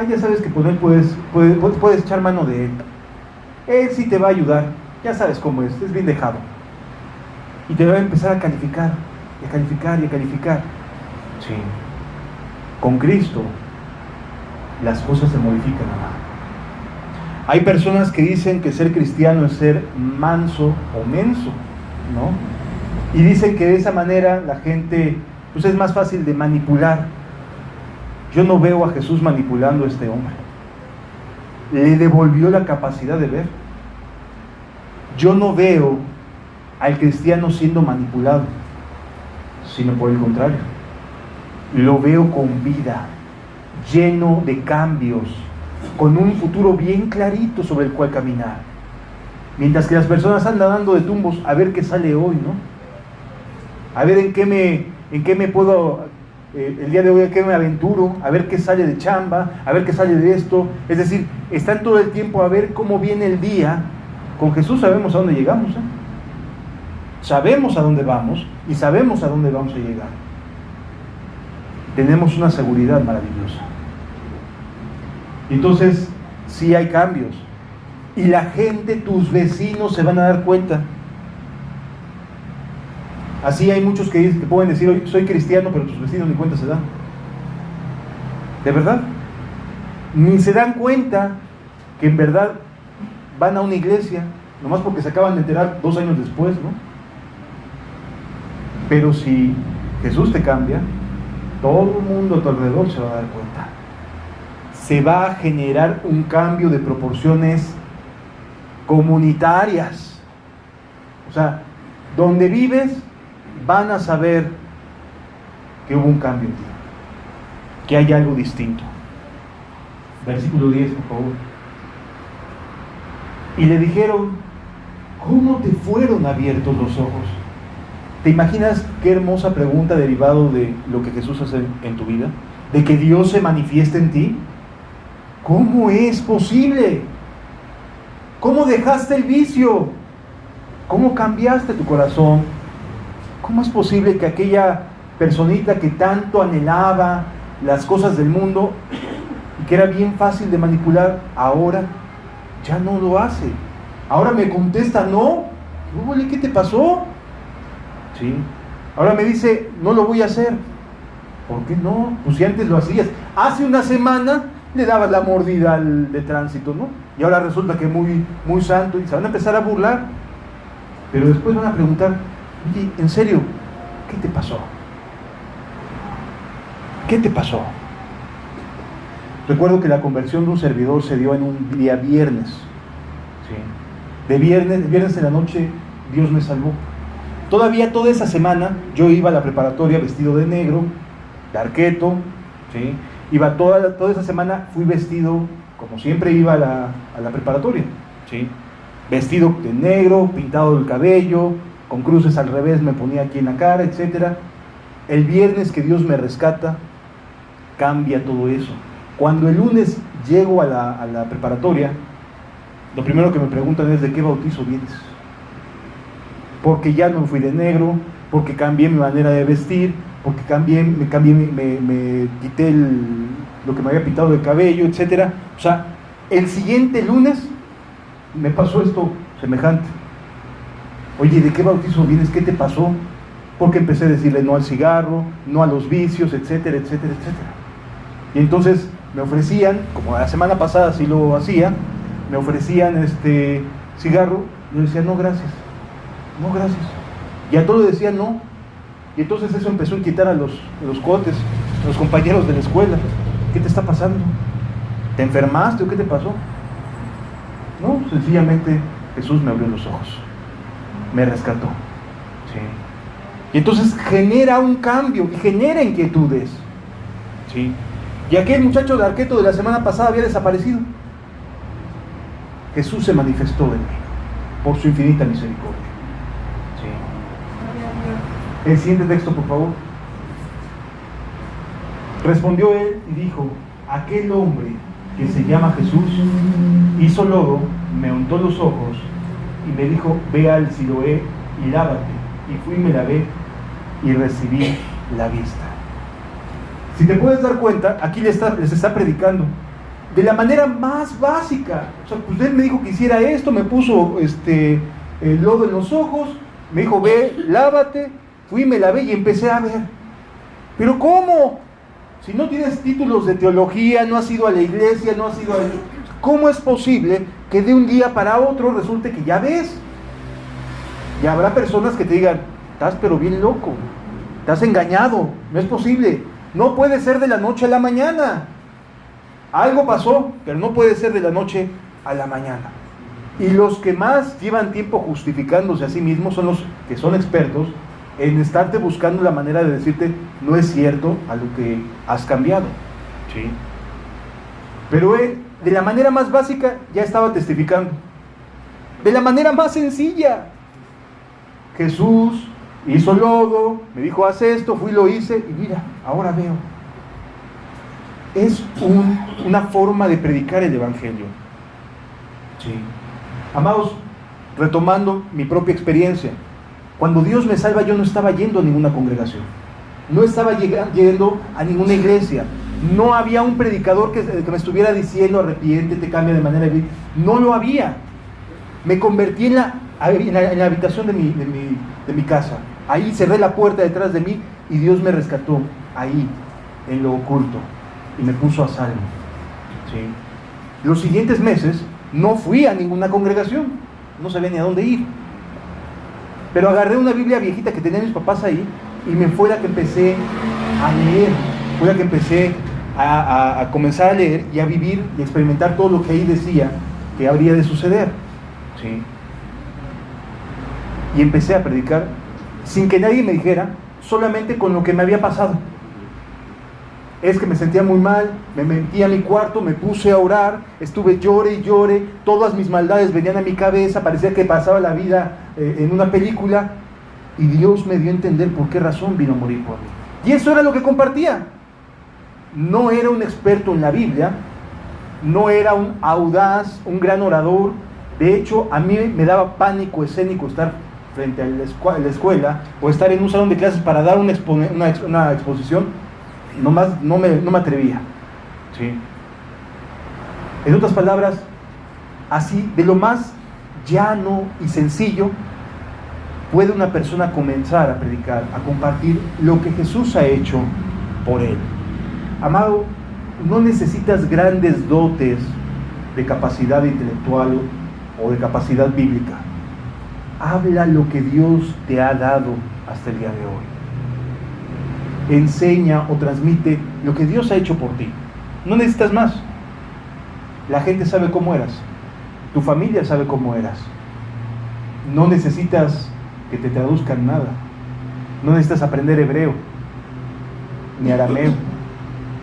ya sabes que por él puedes echar mano de él. Él sí te va a ayudar, ya sabes cómo es bien dejado. Y te va a empezar a calificar, y a calificar, y a calificar. Sí. Con Cristo, las cosas se modifican. Hay personas que dicen que ser cristiano es ser manso o menso, ¿no? Y dicen que de esa manera la gente, pues es más fácil de manipular. Yo no veo a Jesús manipulando a este hombre. Le devolvió la capacidad de ver. Yo no veo al cristiano siendo manipulado, sino por el contrario. Lo veo con vida, lleno de cambios, con un futuro bien clarito sobre el cual caminar. Mientras que las personas andan dando de tumbos a ver qué sale hoy, ¿no? A ver en qué me puedo, el día de hoy, en qué me aventuro, a ver qué sale de chamba, a ver qué sale de esto. Es decir, están todo el tiempo a ver cómo viene el día. Con Jesús sabemos a dónde llegamos, ¿eh? Sabemos a dónde vamos y sabemos a dónde vamos a llegar. Tenemos una seguridad maravillosa. Entonces, sí hay cambios. Y la gente, tus vecinos, se van a dar cuenta. Así hay muchos que pueden decir, hoy soy cristiano, pero tus vecinos ni cuenta se dan. ¿De verdad? Ni se dan cuenta que en verdad van a una iglesia, nomás porque se acaban de enterar 2 años después, ¿no? Pero si Jesús te cambia, todo el mundo a tu alrededor se va a dar cuenta. Se va a generar un cambio de proporciones comunitarias. O sea, donde vives van a saber que hubo un cambio en ti, que hay algo distinto. Versículo 10, por favor. Y le dijeron, ¿cómo te fueron abiertos los ojos? ¿Te imaginas qué hermosa pregunta derivado de lo que Jesús hace en tu vida? De que Dios se manifieste en ti. ¿Cómo es posible? ¿Cómo dejaste el vicio? ¿Cómo cambiaste tu corazón? ¿Cómo es posible que aquella personita que tanto anhelaba las cosas del mundo y que era bien fácil de manipular, ahora ya no lo hace? Ahora me contesta, no. ¿Qué te pasó? ¿Sí? Ahora me dice, no lo voy a hacer. ¿Por qué no? Pues si antes lo hacías. Hace una semana le dabas la mordida de tránsito, ¿no? Y ahora resulta que muy santo, y se van a empezar a burlar. Pero después van a preguntar, oye, en serio, ¿qué te pasó? ¿Qué te pasó? Recuerdo que la conversión de un servidor se dio en un día viernes. ¿Sí? De viernes en la noche, Dios me salvó. Todavía toda esa semana yo iba a la preparatoria vestido de negro, de arqueto, ¿sí? Iba toda esa semana, fui vestido como siempre iba a la preparatoria, ¿sí? Vestido de negro, pintado el cabello, con cruces al revés me ponía aquí en la cara, etc. El viernes que Dios me rescata, cambia todo eso. Cuando el lunes llego a la preparatoria, lo primero que me preguntan es, ¿de qué bautizo vienes? Porque ya no fui de negro, porque cambié mi manera de vestir, porque me quité lo que me había pintado de cabello, etc. O sea, el siguiente lunes me pasó esto semejante. Oye, ¿de qué bautizo vienes? ¿Qué te pasó? Porque empecé a decirle no al cigarro, no a los vicios, etcétera, etcétera, etcétera. Y entonces me ofrecían, como la semana pasada sí lo hacía, me ofrecían cigarro, y yo decía, no gracias, no gracias. Y a todo decía no. Y entonces eso empezó a inquietar a los cotes, a los compañeros de la escuela. ¿Qué te está pasando? ¿Te enfermaste o qué te pasó? No, sencillamente Jesús me abrió los ojos, me rescató. ¿Sí? Y entonces genera un cambio y genera inquietudes. ¿Sí? Y aquel muchacho de arqueto de la semana pasada había desaparecido. Jesús se manifestó en mí por su infinita misericordia. ¿Sí? El siguiente texto, por favor. Respondió él y dijo, aquel hombre que se llama Jesús hizo lodo, me untó los ojos y me dijo, ve al Siloé y lávate. Y fui y me lavé y recibí la vista. Si te puedes dar cuenta, aquí les está predicando de la manera más básica. O sea, pues él me dijo que hiciera esto, me puso el lodo en los ojos, me dijo, ve, lávate. Fui, me lavé y empecé a ver. ¿Pero cómo? Si no tienes títulos de teología, no has ido a la iglesia, no has ido a... ¿Cómo es posible que de un día para otro resulte que ya ves? Y habrá personas que te digan, estás pero bien loco, estás engañado, no es posible, no puede ser de la noche a la mañana. Algo pasó, pero no puede ser de la noche a la mañana. Y los que más llevan tiempo justificándose a sí mismos son los que son expertos en estarte buscando la manera de decirte, no es cierto a lo que has cambiado. ¿Sí? Pero él, de la manera más básica, ya estaba testificando. De la manera más sencilla, Jesús Hizo lodo, me dijo, haz esto, fui, lo hice, y mira, ahora veo. Es una forma de predicar el Evangelio. Sí. Amados, retomando mi propia experiencia, cuando Dios me salva, yo no estaba yendo a ninguna congregación, no estaba yendo a ninguna iglesia, no había un predicador que me estuviera diciendo, arrepiéntete, cambia de manera de vivir, no lo había. Me convertí en la habitación de mi casa, ahí cerré la puerta detrás de mí y Dios me rescató, ahí, en lo oculto, y me puso a salvo. ¿Sí? Los siguientes meses no fui a ninguna congregación, no sabía ni a dónde ir, pero agarré una Biblia viejita que tenían mis papás ahí y me fue la que empecé a leer, fue la que empecé a comenzar a leer y a vivir y a experimentar todo lo que ahí decía que habría de suceder. ¿Sí? Y empecé a predicar sin que nadie me dijera, solamente con lo que me había pasado. Es que me sentía muy mal, me metí a mi cuarto, me puse a orar, estuve llore y llore, todas mis maldades venían a mi cabeza, parecía que pasaba la vida en una película, y Dios me dio a entender por qué razón vino a morir por mí. Y eso era lo que compartía. No era un experto en la Biblia, no era un audaz, un gran orador. De hecho, a mí me daba pánico escénico estar frente a la escuela o estar en un salón de clases para dar una exposición. No me atrevía. ¿Sí? En otras palabras, así, de lo más llano y sencillo, puede una persona comenzar a predicar, a compartir lo que Jesús ha hecho por él. Amado, no necesitas grandes dotes de capacidad intelectual o de capacidad bíblica. Habla lo que Dios te ha dado hasta el día de hoy. Enseña o transmite lo que Dios ha hecho por ti. No necesitas más. La gente sabe cómo eras, tu familia sabe cómo eras. No necesitas que te traduzcan nada. No necesitas aprender hebreo, ni arameo,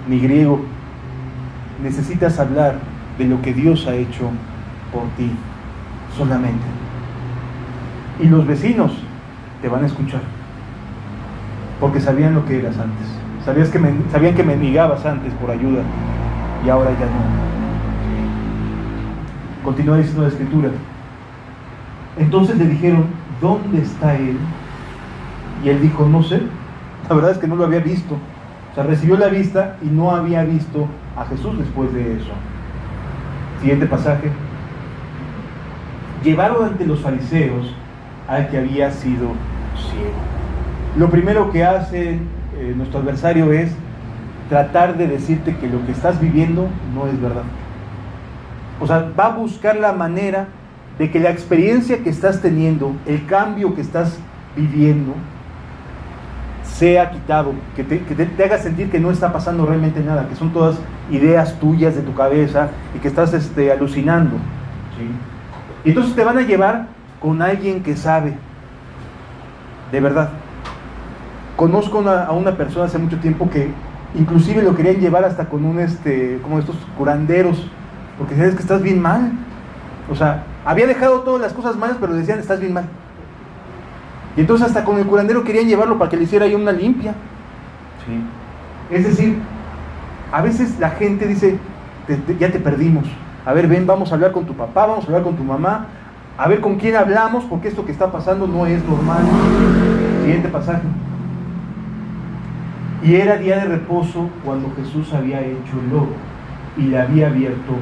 ni griego. Necesitas hablar de lo que Dios ha hecho por ti solamente. Y los vecinos te van a escuchar, porque sabían lo que eras antes. Sabían que me negabas antes por ayuda, y ahora ya no. Continúa diciendo la Escritura. Entonces le dijeron, ¿dónde está él? Y él dijo, no sé. La verdad es que no lo había visto. O sea, recibió la vista y no había visto a Jesús después de eso. Siguiente pasaje. Llevaron ante los fariseos al que había sido ciego. Lo primero que hace nuestro adversario es tratar de decirte que lo que estás viviendo no es verdad. O sea, va a buscar la manera de que la experiencia que estás teniendo, el cambio que estás viviendo, sea quitado, que te haga sentir que no está pasando realmente nada, que son todas ideas tuyas de tu cabeza y que estás alucinando. ¿Sí? Y entonces te van a llevar con alguien que sabe, de verdad. Conozco a una persona hace mucho tiempo que inclusive lo querían llevar hasta con un como estos curanderos, porque sabes que estás bien mal. O sea, había dejado todas las cosas malas, pero decían, estás bien mal. Y entonces hasta con el curandero querían llevarlo para que le hiciera ahí una limpia. ¿Sí? Es decir, a veces la gente dice, ya te perdimos. A ver, ven, vamos a hablar con tu papá, vamos a hablar con tu mamá, a ver con quién hablamos, porque esto que está pasando no es normal. Siguiente pasaje. Y era día de reposo cuando Jesús había hecho el lodo y le había abierto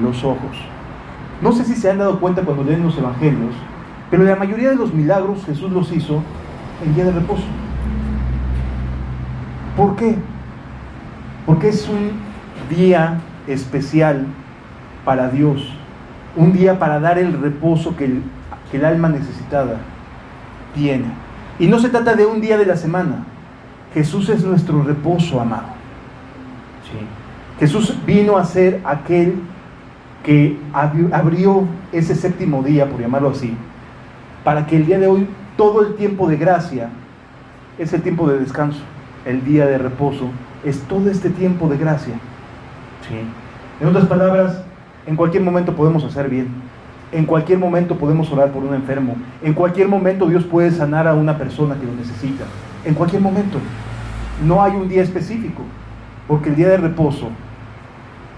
los ojos. No sé si se han dado cuenta cuando leen los evangelios, pero la mayoría de los milagros Jesús los hizo en día de reposo. ¿Por qué? Porque es un día especial para Dios, un día para dar el reposo que el alma necesitada tiene. Y no se trata de un día de la semana. Jesús es nuestro reposo, amado. ¿Sí? Jesús vino a ser aquel que abrió ese séptimo día, por llamarlo así, para que el día de hoy, todo el tiempo de gracia, es el tiempo de descanso. El día de reposo es todo este tiempo de gracia. ¿Sí? En otras palabras, en cualquier momento podemos hacer bien. En cualquier momento podemos orar por un enfermo. En cualquier momento Dios puede sanar a una persona que lo necesita. En cualquier momento. No hay un día específico, porque el día de reposo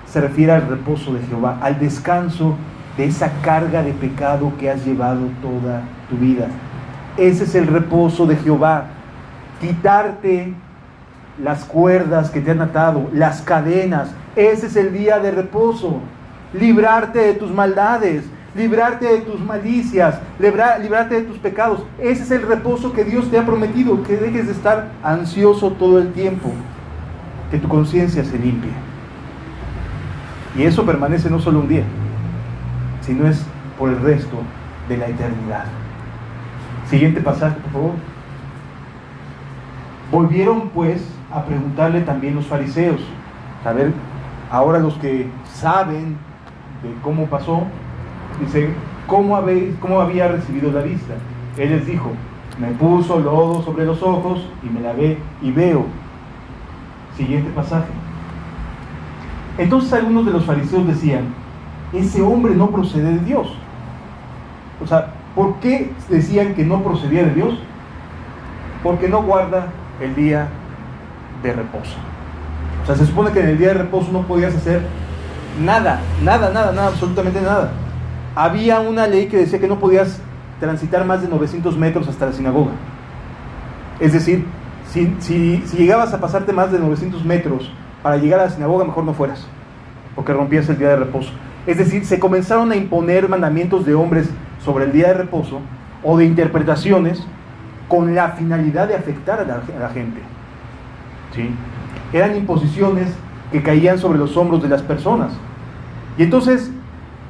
se refiere al reposo de Jehová, al descanso de esa carga de pecado que has llevado toda tu vida. Ese es el reposo de Jehová. Quitarte las cuerdas que te han atado, las cadenas. Ese es el día de reposo. Librarte de tus maldades, librarte de tus malicias, librarte de tus pecados. Ese es el reposo que Dios te ha prometido, que dejes de estar ansioso todo el tiempo, que tu conciencia se limpie. Y eso permanece no solo un día, sino es por el resto de la eternidad. Siguiente pasaje, por favor. Volvieron pues a preguntarle también los fariseos. A ver, ahora los que saben de cómo pasó, dice, ¿cómo había recibido la vista? Él les dijo, me puso lodo sobre los ojos y me lavé y veo. Siguiente pasaje. Entonces algunos de los fariseos decían, ese hombre no procede de Dios. O sea, ¿por qué decían que no procedía de Dios? Porque no guarda el día de reposo. O sea, se supone que en el día de reposo no podías hacer nada, absolutamente nada. Había una ley que decía que no podías transitar más de 900 metros hasta la sinagoga. Es decir, si llegabas a pasarte más de 900 metros para llegar a la sinagoga, mejor no fueras, porque rompías el día de reposo. Es decir, se comenzaron a imponer mandamientos de hombres sobre el día de reposo o de interpretaciones con la finalidad de afectar a la gente. ¿Sí? Eran imposiciones que caían sobre los hombros de las personas. Y entonces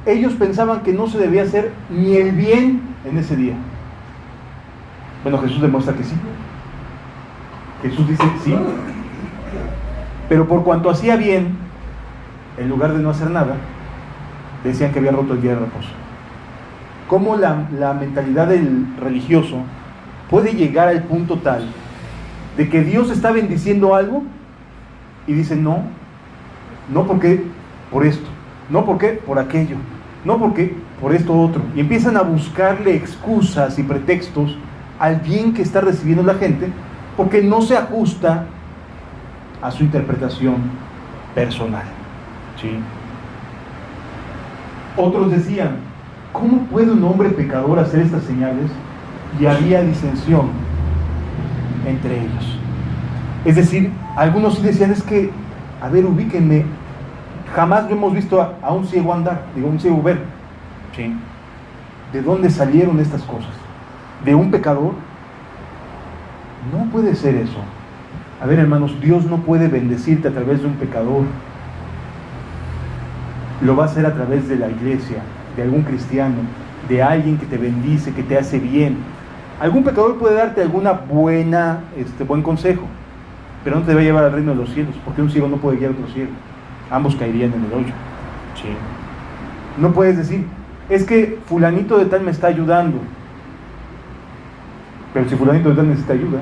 ellos pensaban que no se debía hacer ni el bien en ese día. Bueno, Jesús demuestra que sí. Jesús dice sí. Pero por cuanto hacía bien, en lugar de no hacer nada, decían que había roto el día de reposo. ¿Cómo la mentalidad del religioso puede llegar al punto tal de que Dios está bendiciendo algo y dice no porque por esto, no porque por aquello, no porque por esto otro, y empiezan a buscarle excusas y pretextos al bien que está recibiendo la gente porque no se ajusta a su interpretación personal? ¿Sí? Otros decían, ¿cómo puede un hombre pecador hacer estas señales? Y había disensión entre ellos. Es decir, algunos sí decían, es que, a ver, ubíquenme, jamás hemos visto a un ciego andar, digo, un ciego ver. ¿Sí? ¿De dónde salieron estas cosas? ¿De un pecador? No puede ser eso. A ver, hermanos, Dios no puede bendecirte a través de un pecador. Lo va a hacer a través de la iglesia, de algún cristiano, de alguien que te bendice, que te hace bien. Algún pecador puede darte alguna buen consejo, pero no te va a llevar al reino de los cielos, porque un ciego no puede guiar a otro ciego. Ambos caerían en el hoyo. Sí. No puedes decir, es que fulanito de tal me está ayudando. Pero si fulanito de tal necesita ayuda,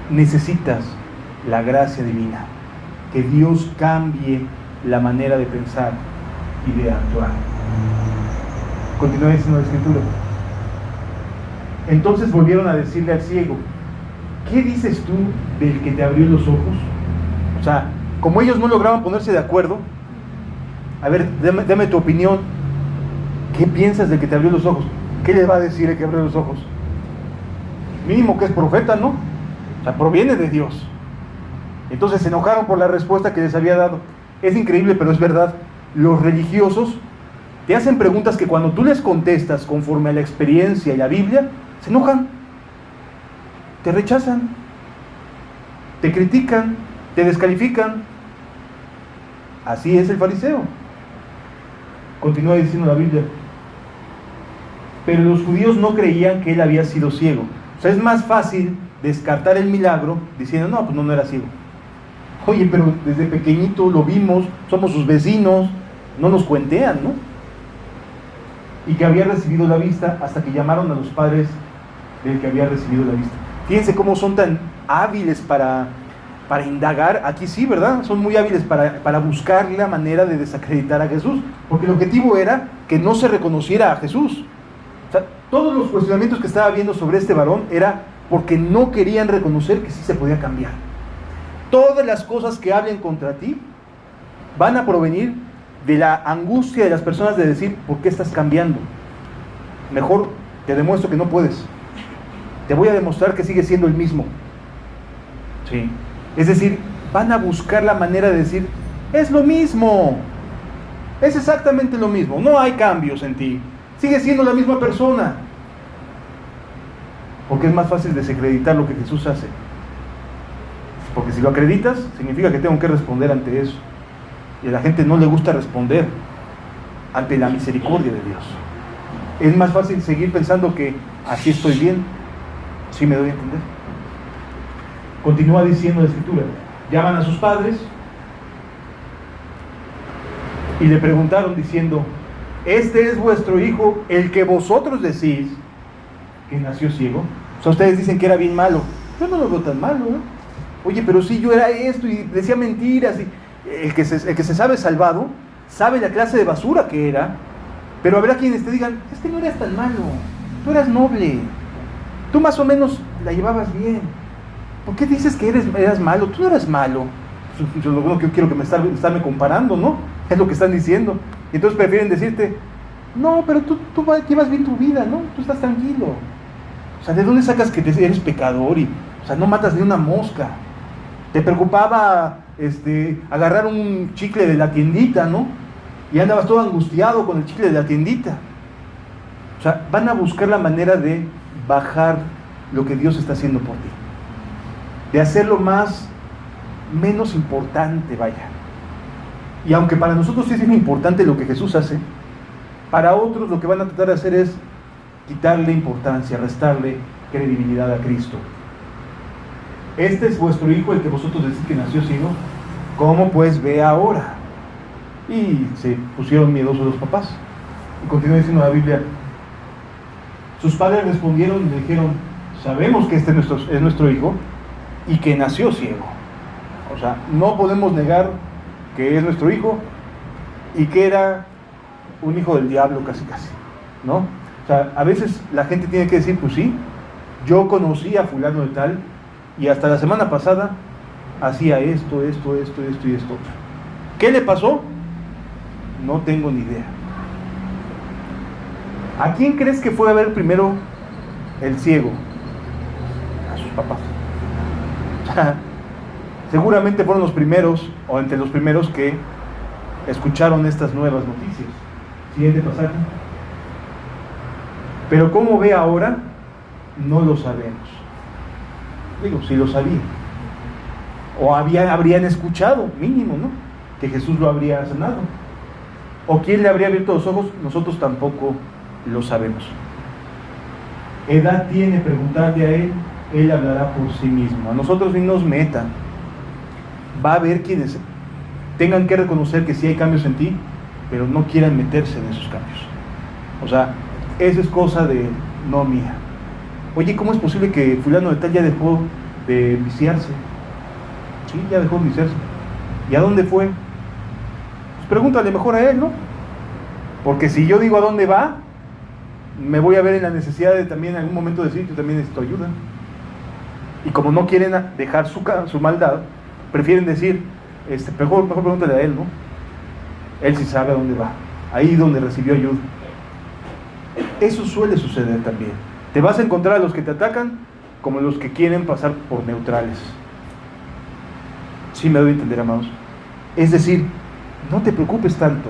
necesitas la gracia divina, que Dios cambie la manera de pensar y de actuar. Continúa diciendo la escritura. Entonces volvieron a decirle al ciego, ¿qué dices tú del que te abrió los ojos? O sea, como ellos no lograban ponerse de acuerdo, a ver, dame tu opinión. ¿Qué piensas del que te abrió los ojos? ¿Qué le va a decir el que abrió los ojos? Mínimo que es profeta, ¿no? O sea, proviene de Dios. Entonces se enojaron por la respuesta que les había dado. Es increíble, pero es verdad. Los religiosos te hacen preguntas que cuando tú les contestas conforme a la experiencia y la Biblia, se enojan, te rechazan, te critican, te descalifican. Así es el fariseo. Continúa diciendo la Biblia. Pero los judíos no creían que él había sido ciego. O sea, es más fácil descartar el milagro diciendo, no, pues no era ciego. Oye, pero desde pequeñito lo vimos, somos sus vecinos, no nos cuentean, ¿no? Y que había recibido la vista hasta que llamaron a los padres del que había recibido la vista. Fíjense cómo son tan hábiles para indagar. Aquí sí, ¿verdad? Son muy hábiles para buscar la manera de desacreditar a Jesús, porque el objetivo era que que no se reconociera a Jesús. O sea, todos los cuestionamientos que estaba viendo sobre este varón era porque no querían reconocer que sí se podía cambiar. Todas las cosas que hablen contra ti van a provenir de la angustia de las personas de decir, ¿por qué estás cambiando? Mejor te demuestro que no puedes. Te voy a demostrar que sigues siendo el mismo. Sí. Es decir, van a buscar la manera de decir, es lo mismo. Es exactamente lo mismo. No hay cambios en ti. Sigues siendo la misma persona. Porque es más fácil desacreditar lo que Jesús hace. Porque si lo acreditas, significa que tengo que responder ante eso. Y a la gente no le gusta responder ante la misericordia de Dios. Es más fácil seguir pensando que así estoy bien. ¿Sí me doy a entender? Continúa diciendo la Escritura. Llaman a sus padres y le preguntaron diciendo, ¿este es vuestro hijo, el que vosotros decís que nació ciego? O sea, ustedes dicen que era bien malo. Yo no lo veo tan malo, ¿no? Oye, pero si yo era esto y decía mentiras. Y el que se sabe salvado, sabe la clase de basura que era. Pero habrá quienes te digan, es que no eras tan malo, tú eras noble, tú más o menos la llevabas bien. ¿Por qué dices que eras malo? Tú no eras malo. Yo lo bueno que yo quiero que estarme comparando, ¿no? Es lo que están diciendo. Y entonces prefieren decirte, no, pero tú llevas bien tu vida, ¿no? Tú estás tranquilo. O sea, ¿de dónde sacas que eres pecador? O sea, no matas ni una mosca. Te preocupaba agarrar un chicle de la tiendita, ¿no? Y andabas todo angustiado con el chicle de la tiendita. O sea, van a buscar la manera de bajar lo que Dios está haciendo por ti. De hacerlo menos importante, vaya. Y aunque para nosotros sí es importante lo que Jesús hace, para otros lo que van a tratar de hacer es quitarle importancia, restarle credibilidad a Cristo. Este es vuestro hijo, el que vosotros decís que nació ciego. ¿Cómo pues ve ahora? Y se pusieron miedosos los papás. Y continúa diciendo la Biblia, sus padres respondieron y le dijeron, sabemos que este es nuestro hijo y que nació ciego. O sea, no podemos negar que es nuestro hijo y que era un hijo del diablo casi, ¿no? O sea, a veces la gente tiene que decir, pues sí, yo conocí a fulano de tal y hasta la semana pasada hacía esto y esto. ¿Qué le pasó? No tengo ni idea. ¿A quién crees que fue a ver primero el ciego? A sus papás. Seguramente fueron los primeros, o entre los primeros que escucharon estas nuevas noticias. Siguiente pasaje. Pero cómo ve ahora, no lo sabemos. Digo, si lo sabían. O habrían escuchado, mínimo, ¿no? Que Jesús lo habría sanado. O quién le habría abierto los ojos, nosotros tampoco lo sabemos. Edad tiene preguntarle a él hablará por sí mismo. A nosotros ni nos metan. Va a haber quienes tengan que reconocer que sí hay cambios en ti, pero no quieran meterse en esos cambios. O sea, eso es cosa de no mía. Oye, ¿cómo es posible que fulano de tal ya dejó de viciarse? Sí, ya dejó de viciarse. ¿Y a dónde fue? Pues pregúntale mejor a él, ¿no? Porque si yo digo a dónde va, me voy a ver en la necesidad de también en algún momento decir que también necesito ayuda. Y como no quieren dejar su maldad, prefieren decir, mejor pregúntale a él, ¿no? Él sí sabe a dónde va, ahí donde recibió ayuda. Eso suele suceder también. Te vas a encontrar a los que te atacan como los que quieren pasar por neutrales. ¿Sí me doy a entender, amados? Es decir, no te preocupes tanto,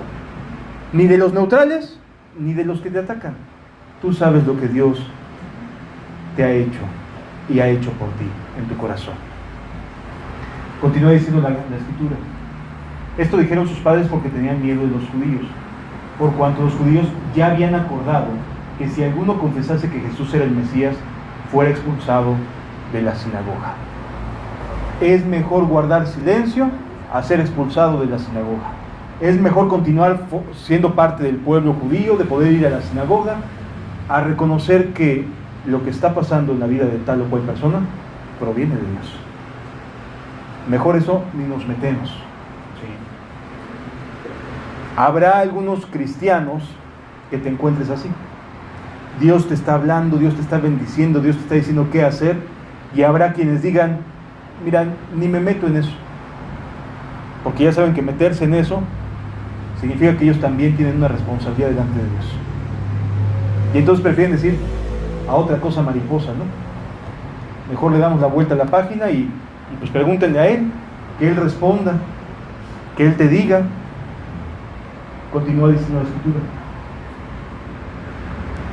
ni de los neutrales, ni de los que te atacan. Tú sabes lo que Dios te ha hecho y ha hecho por ti en tu corazón. Continúa diciendo la Escritura. Esto dijeron sus padres porque tenían miedo de los judíos, por cuanto los judíos ya habían acordado que si alguno confesase que Jesús era el Mesías, fuera expulsado de la sinagoga. Es mejor guardar silencio a ser expulsado de la sinagoga. Es mejor continuar siendo parte del pueblo judío, de poder ir a la sinagoga, a reconocer que lo que está pasando en la vida de tal o cual persona proviene de Dios. Mejor eso ni nos metemos. Sí. Habrá algunos cristianos que te encuentres así. Dios te está hablando, Dios te está bendiciendo, Dios te está diciendo qué hacer, y habrá quienes digan, mira, ni me meto en eso, porque ya saben que meterse en eso significa que ellos también tienen una responsabilidad delante de Dios, y entonces prefieren decir a otra cosa mariposa, ¿no? Mejor le damos la vuelta a la página y pues pregúntenle a Él, que Él responda, que Él te diga. Continúa diciendo la Escritura.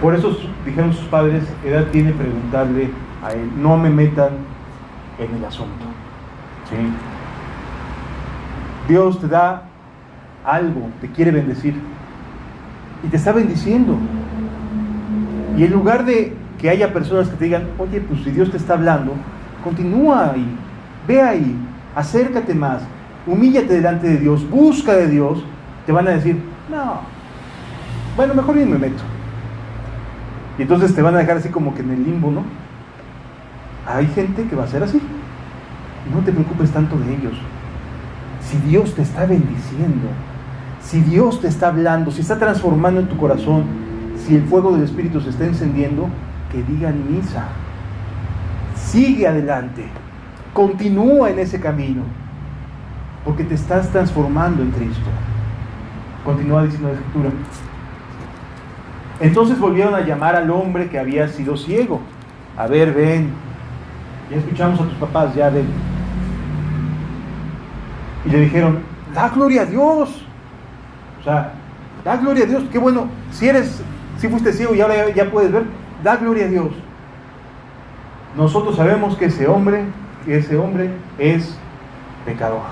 Por eso dijeron sus padres, edad tiene preguntarle a Él, no me metan en el asunto. ¿Sí? Dios te da algo, te quiere bendecir, y te está bendiciendo. Y en lugar de que haya personas que te digan, oye, pues si Dios te está hablando, continúa ahí, ve ahí, acércate más, humíllate delante de Dios, busca de Dios, te van a decir, no, bueno, mejor ni me meto. Y entonces te van a dejar así como que en el limbo, ¿no? Hay gente que va a ser así. No te preocupes tanto de ellos. Si Dios te está bendiciendo, si Dios te está hablando, si está transformando en tu corazón, si el fuego del Espíritu se está encendiendo, que digan misa. Sigue adelante. Continúa en ese camino, porque te estás transformando en Cristo. Continúa diciendo la Escritura. Entonces volvieron a llamar al hombre que había sido ciego. A ver, ven. Ya escuchamos a tus papás, ya ven. Y le dijeron, da gloria a Dios. O sea, da gloria a Dios. Qué bueno, si fuiste ciego y ahora ya puedes ver, da gloria a Dios. Nosotros sabemos que ese hombre es pecador.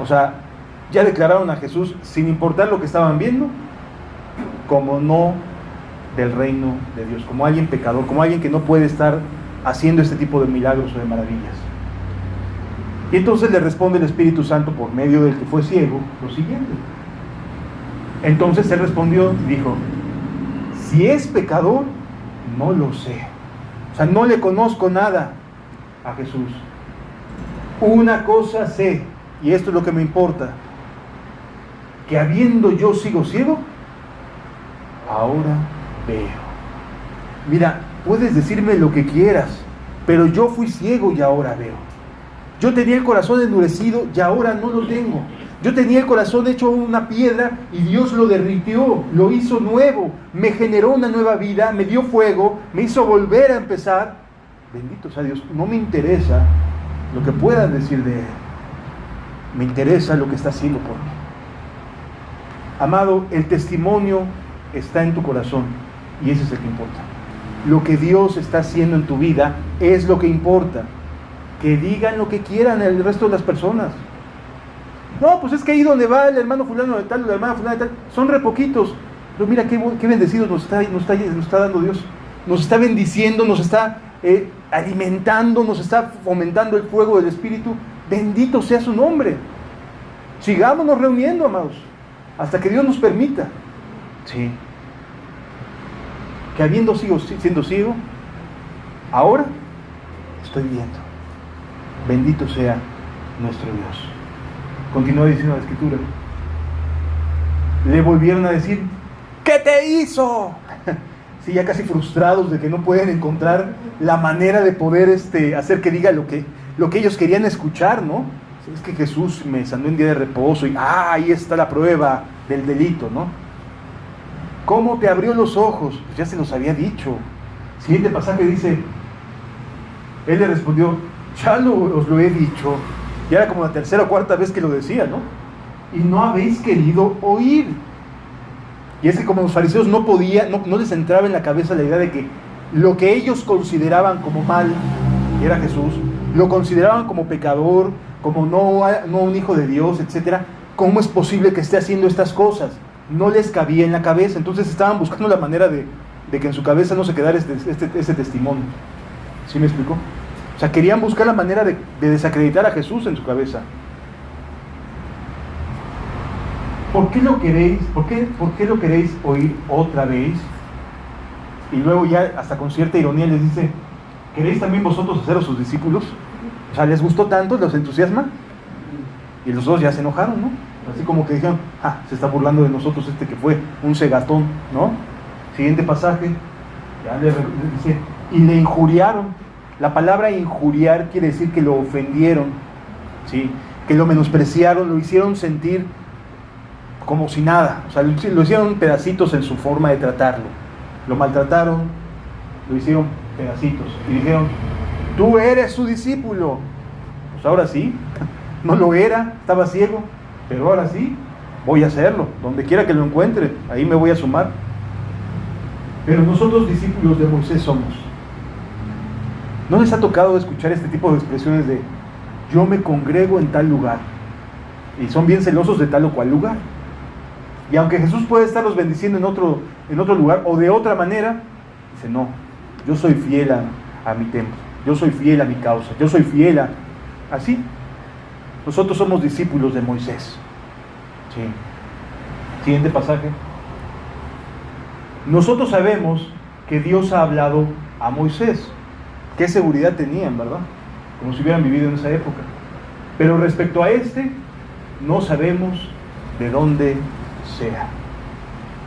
O sea, ya declararon a Jesús, sin importar lo que estaban viendo, como no del reino de Dios, como alguien pecador, como alguien que no puede estar haciendo este tipo de milagros o de maravillas. Y entonces le responde el Espíritu Santo por medio del que fue ciego lo siguiente. Entonces él respondió y dijo, si es pecador, no lo sé. O sea, no le conozco nada a Jesús. Una cosa sé, y esto es lo que me importa, que habiendo yo sido ciego, ahora veo. Mira, puedes decirme lo que quieras, pero yo fui ciego y ahora veo. Yo tenía el corazón endurecido y ahora no lo tengo. Yo tenía el corazón hecho una piedra y Dios lo derritió, lo hizo nuevo, me generó una nueva vida, me dio fuego, me hizo volver a empezar. Bendito sea Dios, no me interesa lo que puedan decir de Él, me interesa lo que está haciendo por mí. Amado, el testimonio está en tu corazón y ese es el que importa. Lo que Dios está haciendo en tu vida es lo que importa. Que digan lo que quieran el resto de las personas. No, pues es que ahí donde va el hermano fulano de tal, la hermana fulana de tal, son re poquitos. Pero mira qué bendecidos nos está dando Dios. Nos está bendiciendo, nos está alimentando, nos está fomentando el fuego del Espíritu. Bendito sea su nombre. Sigámonos reuniendo, amados, hasta que Dios nos permita. Sí. Que habiendo siendo ciego, ahora estoy viendo. Bendito sea nuestro Dios. Continúa diciendo la Escritura. Le volvieron a decir, ¿qué te hizo? Sí, ya casi frustrados de que no pueden encontrar la manera de poder hacer que diga lo que ellos querían escuchar, ¿no? Es que Jesús me sanó en día de reposo y ahí está la prueba del delito, ¿no? ¿Cómo te abrió los ojos? Pues ya se los había dicho. Siguiente pasaje dice, él le respondió, ya os lo he dicho. Y era como la tercera o cuarta vez que lo decía, ¿no? Y no habéis querido oír. Y es que como los fariseos no les entraba en la cabeza la idea de que lo que ellos consideraban como mal, que era Jesús, lo consideraban como pecador, como no un hijo de Dios, etc. ¿Cómo es posible que esté haciendo estas cosas? No les cabía en la cabeza. Entonces estaban buscando la manera de que en su cabeza no se quedara ese testimonio. ¿Sí me explicó? O sea, querían buscar la manera de desacreditar a Jesús en su cabeza. ¿Por qué lo queréis? ¿Por qué lo queréis oír otra vez? Y luego ya hasta con cierta ironía les dice, ¿queréis también vosotros haceros sus discípulos? O sea, ¿les gustó tanto? ¿Los entusiasma? Y los dos ya se enojaron, ¿no? Así como que dijeron, se está burlando de nosotros que fue un cegatón, ¿no? Siguiente pasaje, ya dice, y le injuriaron. La palabra injuriar quiere decir que lo ofendieron, ¿sí? Que lo menospreciaron, lo hicieron sentir como si nada, o sea, lo hicieron pedacitos en su forma de tratarlo. Lo maltrataron, lo hicieron pedacitos y dijeron, tú eres su discípulo. Pues ahora sí, no lo era, estaba ciego, pero ahora sí, voy a hacerlo, donde quiera que lo encuentre, ahí me voy a sumar. Pero nosotros discípulos de Moisés somos. ¿No les ha tocado escuchar este tipo de expresiones de yo me congrego en tal lugar? Y son bien celosos de tal o cual lugar. Y aunque Jesús puede estarlos bendiciendo en otro lugar o de otra manera, dice no, yo soy fiel a mi templo, yo soy fiel a mi causa, yo soy fiel a... Así, nosotros somos discípulos de Moisés. Sí. Siguiente pasaje. Nosotros sabemos que Dios ha hablado a Moisés. Qué seguridad tenían, ¿verdad? Como si hubieran vivido en esa época. Pero respecto a no sabemos de dónde sea.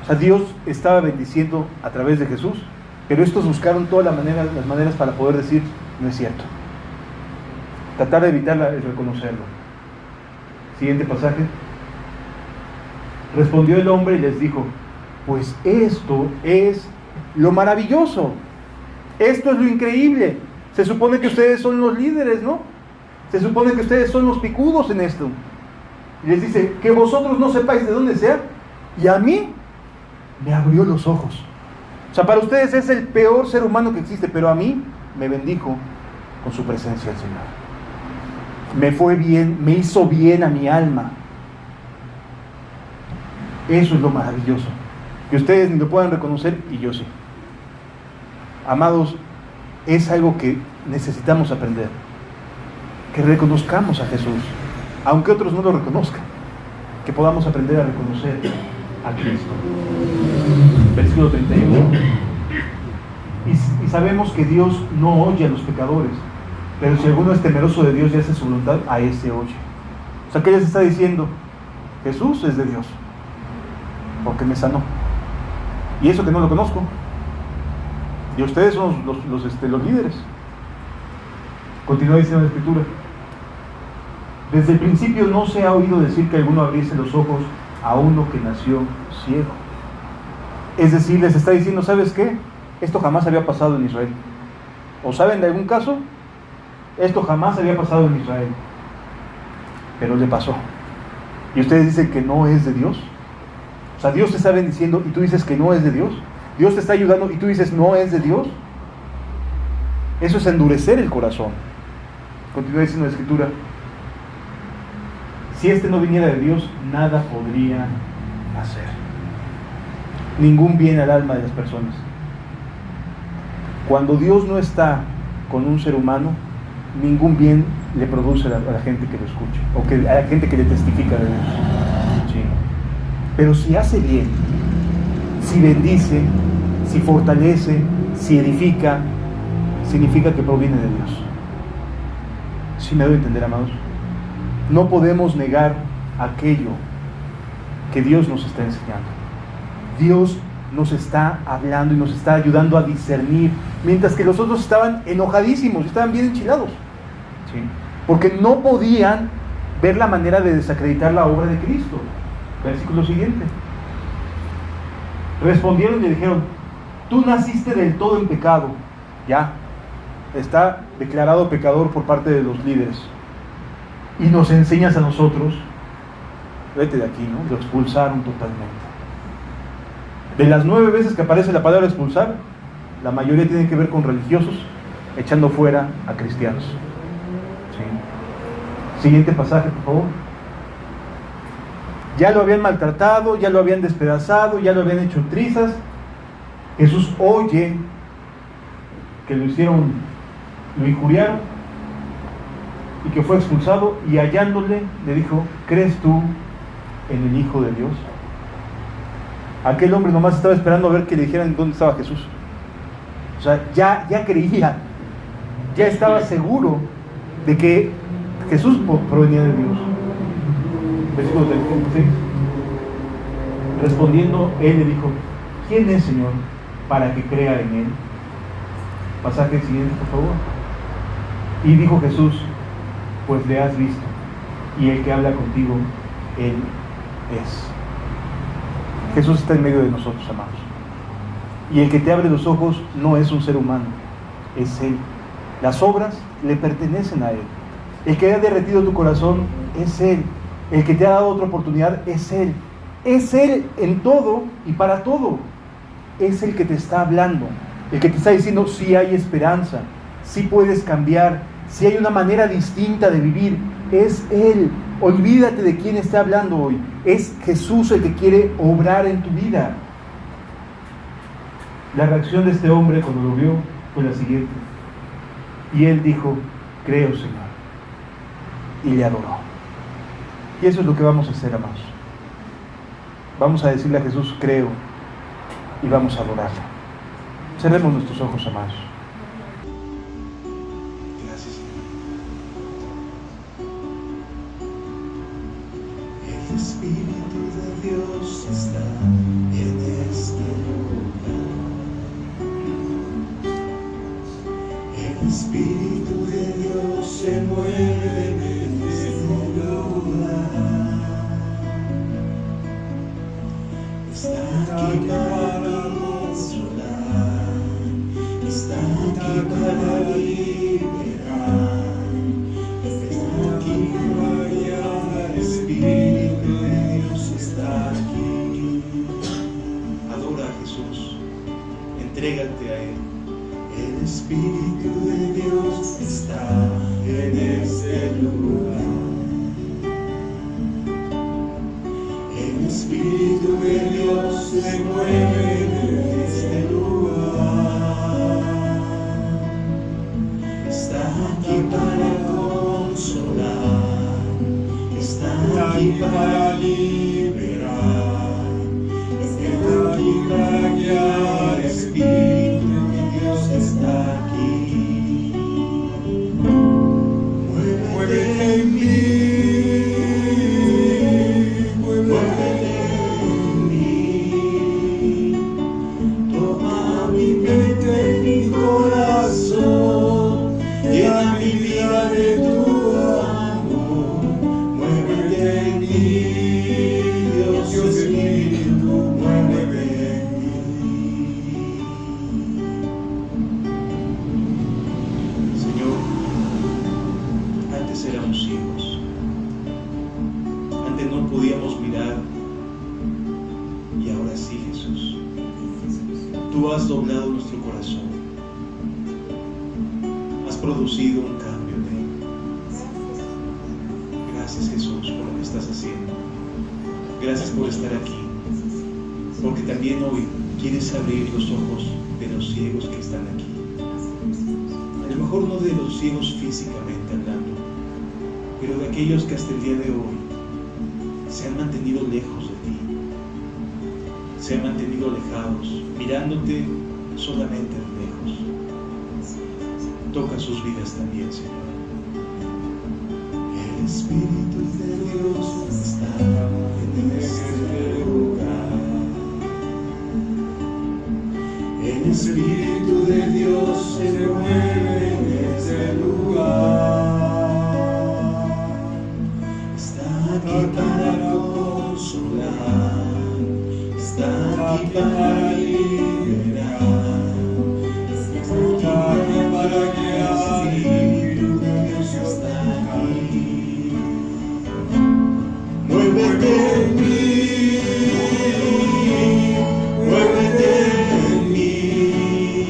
O sea, Dios estaba bendiciendo a través de Jesús, pero estos buscaron todas las maneras para poder decir, no es cierto. Tratar de evitar el reconocerlo. Siguiente pasaje. Respondió el hombre y les dijo, pues esto es lo maravilloso, esto es lo increíble. Se supone que ustedes son los líderes, ¿no? Se supone que ustedes son los picudos en esto. Y les dice, que vosotros no sepáis de dónde sea, y a mí me abrió los ojos. O sea, para ustedes es el peor ser humano que existe, pero a mí me bendijo con su presencia el Señor. Me fue bien, me hizo bien a mi alma. Eso es lo maravilloso. Que ustedes ni lo puedan reconocer y yo sí. Amados, es algo que necesitamos aprender. Que reconozcamos a Jesús, aunque otros no lo reconozcan. Que podamos aprender a reconocer a Cristo. Versículo 31. Y sabemos que Dios no oye a los pecadores, pero si alguno es temeroso de Dios y hace su voluntad, a ese oye. O sea, ¿qué les está diciendo? Jesús es de Dios, porque me sanó. Y eso que no lo conozco. Y ustedes son los líderes. Continúa diciendo la Escritura. Desde el principio no se ha oído decir que alguno abriese los ojos a uno que nació ciego. Es decir, les está diciendo, ¿sabes qué? Esto jamás había pasado en Israel. ¿O saben de algún caso? Esto jamás había pasado en Israel. Pero le pasó. Y ustedes dicen que no es de Dios. O sea, Dios te está bendiciendo y tú dices que no es de Dios. Dios te está ayudando y tú dices no es de Dios. Eso es endurecer el corazón. Continúa diciendo la Escritura. Si no viniera de Dios, nada podría hacer. Ningún bien al alma de las personas. Cuando Dios no está con un ser humano, ningún bien le produce a la gente que lo escuche, o a la gente que le testifica de Dios. Sí. Pero si hace bien, si bendice, si fortalece, si edifica, significa que proviene de Dios. ¿Sí me doy a entender, amados? No podemos negar aquello que Dios nos está enseñando. Dios nos está hablando y nos está ayudando a discernir, mientras que los otros estaban enojadísimos, estaban bien enchilados, ¿sí? Porque no podían ver la manera de desacreditar la obra de Cristo. Versículo siguiente. Respondieron y le dijeron, tú naciste del todo en pecado. Ya, está declarado pecador por parte de los líderes. Y nos enseñas a nosotros, vete de aquí, ¿no? Lo expulsaron totalmente. De las 9 veces que aparece la palabra expulsar, la mayoría tiene que ver con religiosos echando fuera a cristianos. ¿Sí? Siguiente pasaje, por favor. Ya lo habían maltratado, ya lo habían despedazado, ya lo habían hecho trizas. Jesús oye que lo injuriaron y que fue expulsado, y hallándole le dijo, ¿crees tú en el Hijo de Dios? Aquel hombre nomás estaba esperando a ver que le dijeran dónde estaba Jesús. O sea, ya creía, ya estaba seguro de que Jesús provenía de Dios. Versículo 36. Respondiendo, él le dijo: ¿quién es, Señor, para que crea en él? Pasaje siguiente, por favor. Y dijo Jesús: pues le has visto, y el que habla contigo, él es. Jesús está en medio de nosotros, amados. Y el que te abre los ojos no es un ser humano, es Él. Las obras le pertenecen a Él. El que ha derretido tu corazón es Él. El que te ha dado otra oportunidad es Él. Es Él en todo y para todo. Es el que te está hablando, el que te está diciendo: sí hay esperanza, sí puedes cambiar, sí hay una manera distinta de vivir. Es Él. Olvídate de quién está hablando hoy. Es Jesús el que quiere obrar en tu vida. La reacción de este hombre cuando lo vio fue la siguiente. Y él dijo: creo, Señor. Y le adoró. Y eso es lo que vamos a hacer, amados. Vamos a decirle a Jesús: creo. Y vamos a adorarlo. Cerremos nuestros ojos, amados. Gracias, Señor. El Espíritu de Dios está en este lugar. El Espíritu de Dios se mueve en este lugar. Está aquí para consolar, está aquí para liberar, está aquí para guiar. El Espíritu de Dios está aquí. Adora a Jesús, entrégate a Él. El Espíritu de Dios está en este lugar. El Espíritu de Dios se mueve en este lugar. Está aquí para consolar, está aquí para liberar, está aquí para guiar. El Espíritu de Dios está aquí. Muévete en mí. Tú has doblado nuestro corazón, has producido un cambio en él. Gracias, Jesús, por lo que estás haciendo. Gracias por estar aquí, porque también hoy quieres abrir los ojos de los ciegos que están aquí. A lo mejor no de los ciegos físicamente hablando, pero de aquellos que hasta el día de hoy se han mantenido lejos de ti, se han mantenido alejados, mirándote solamente de lejos. Toca sus vidas también, Señor. El Espíritu de Dios está en este lugar. El Espíritu de Dios se mueve en este lugar. Está aquí para consolar, está aquí para liberar, está aquí para guiar. El Espíritu de Dios está aquí. Muévete en mí, muévete en mí.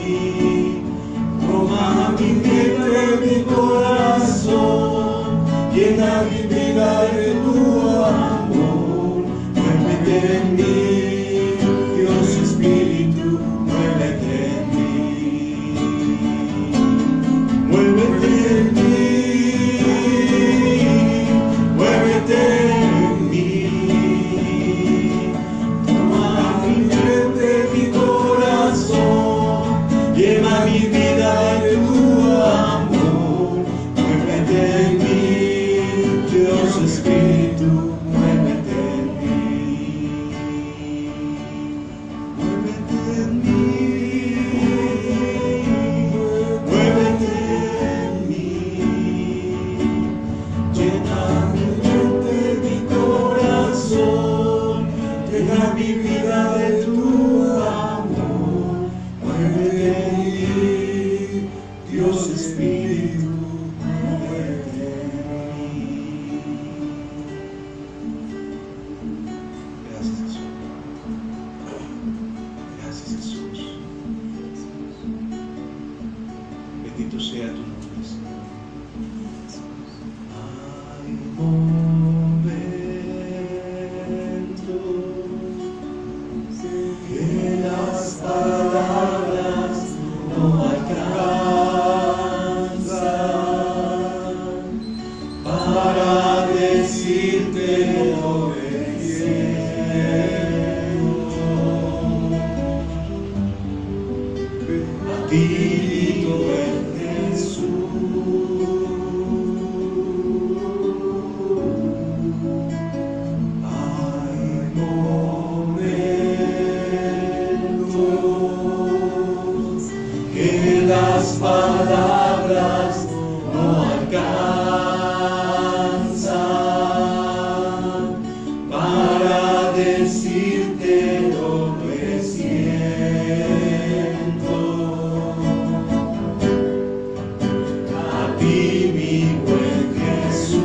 mí, mi buen Jesús.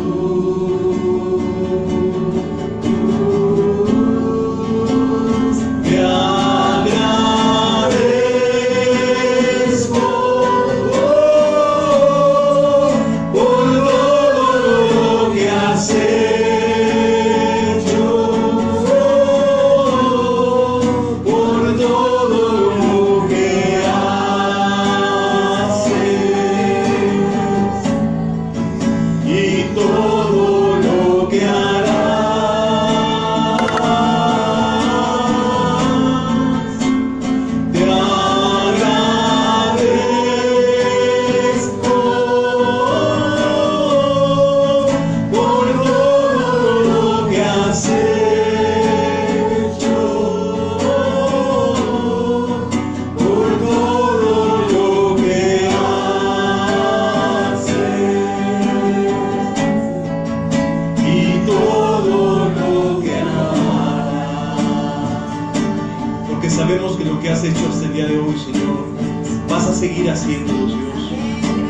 Te agradezco por todo lo que has hecho, por todo lo que haces y todo lo que harás. Te agradezco por todo lo que has hecho, por todo lo que haces y todo lo que harás. Porque sabemos que lo que has hecho hasta el día de hoy, Señor, vas a seguir haciéndolo, Dios.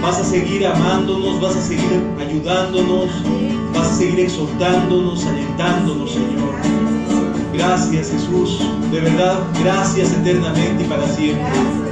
Vas a seguir amándonos, vas a seguir ayudándonos, vas a seguir exhortándonos, alentándonos, Señor. Gracias, Jesús. De verdad, gracias eternamente y para siempre.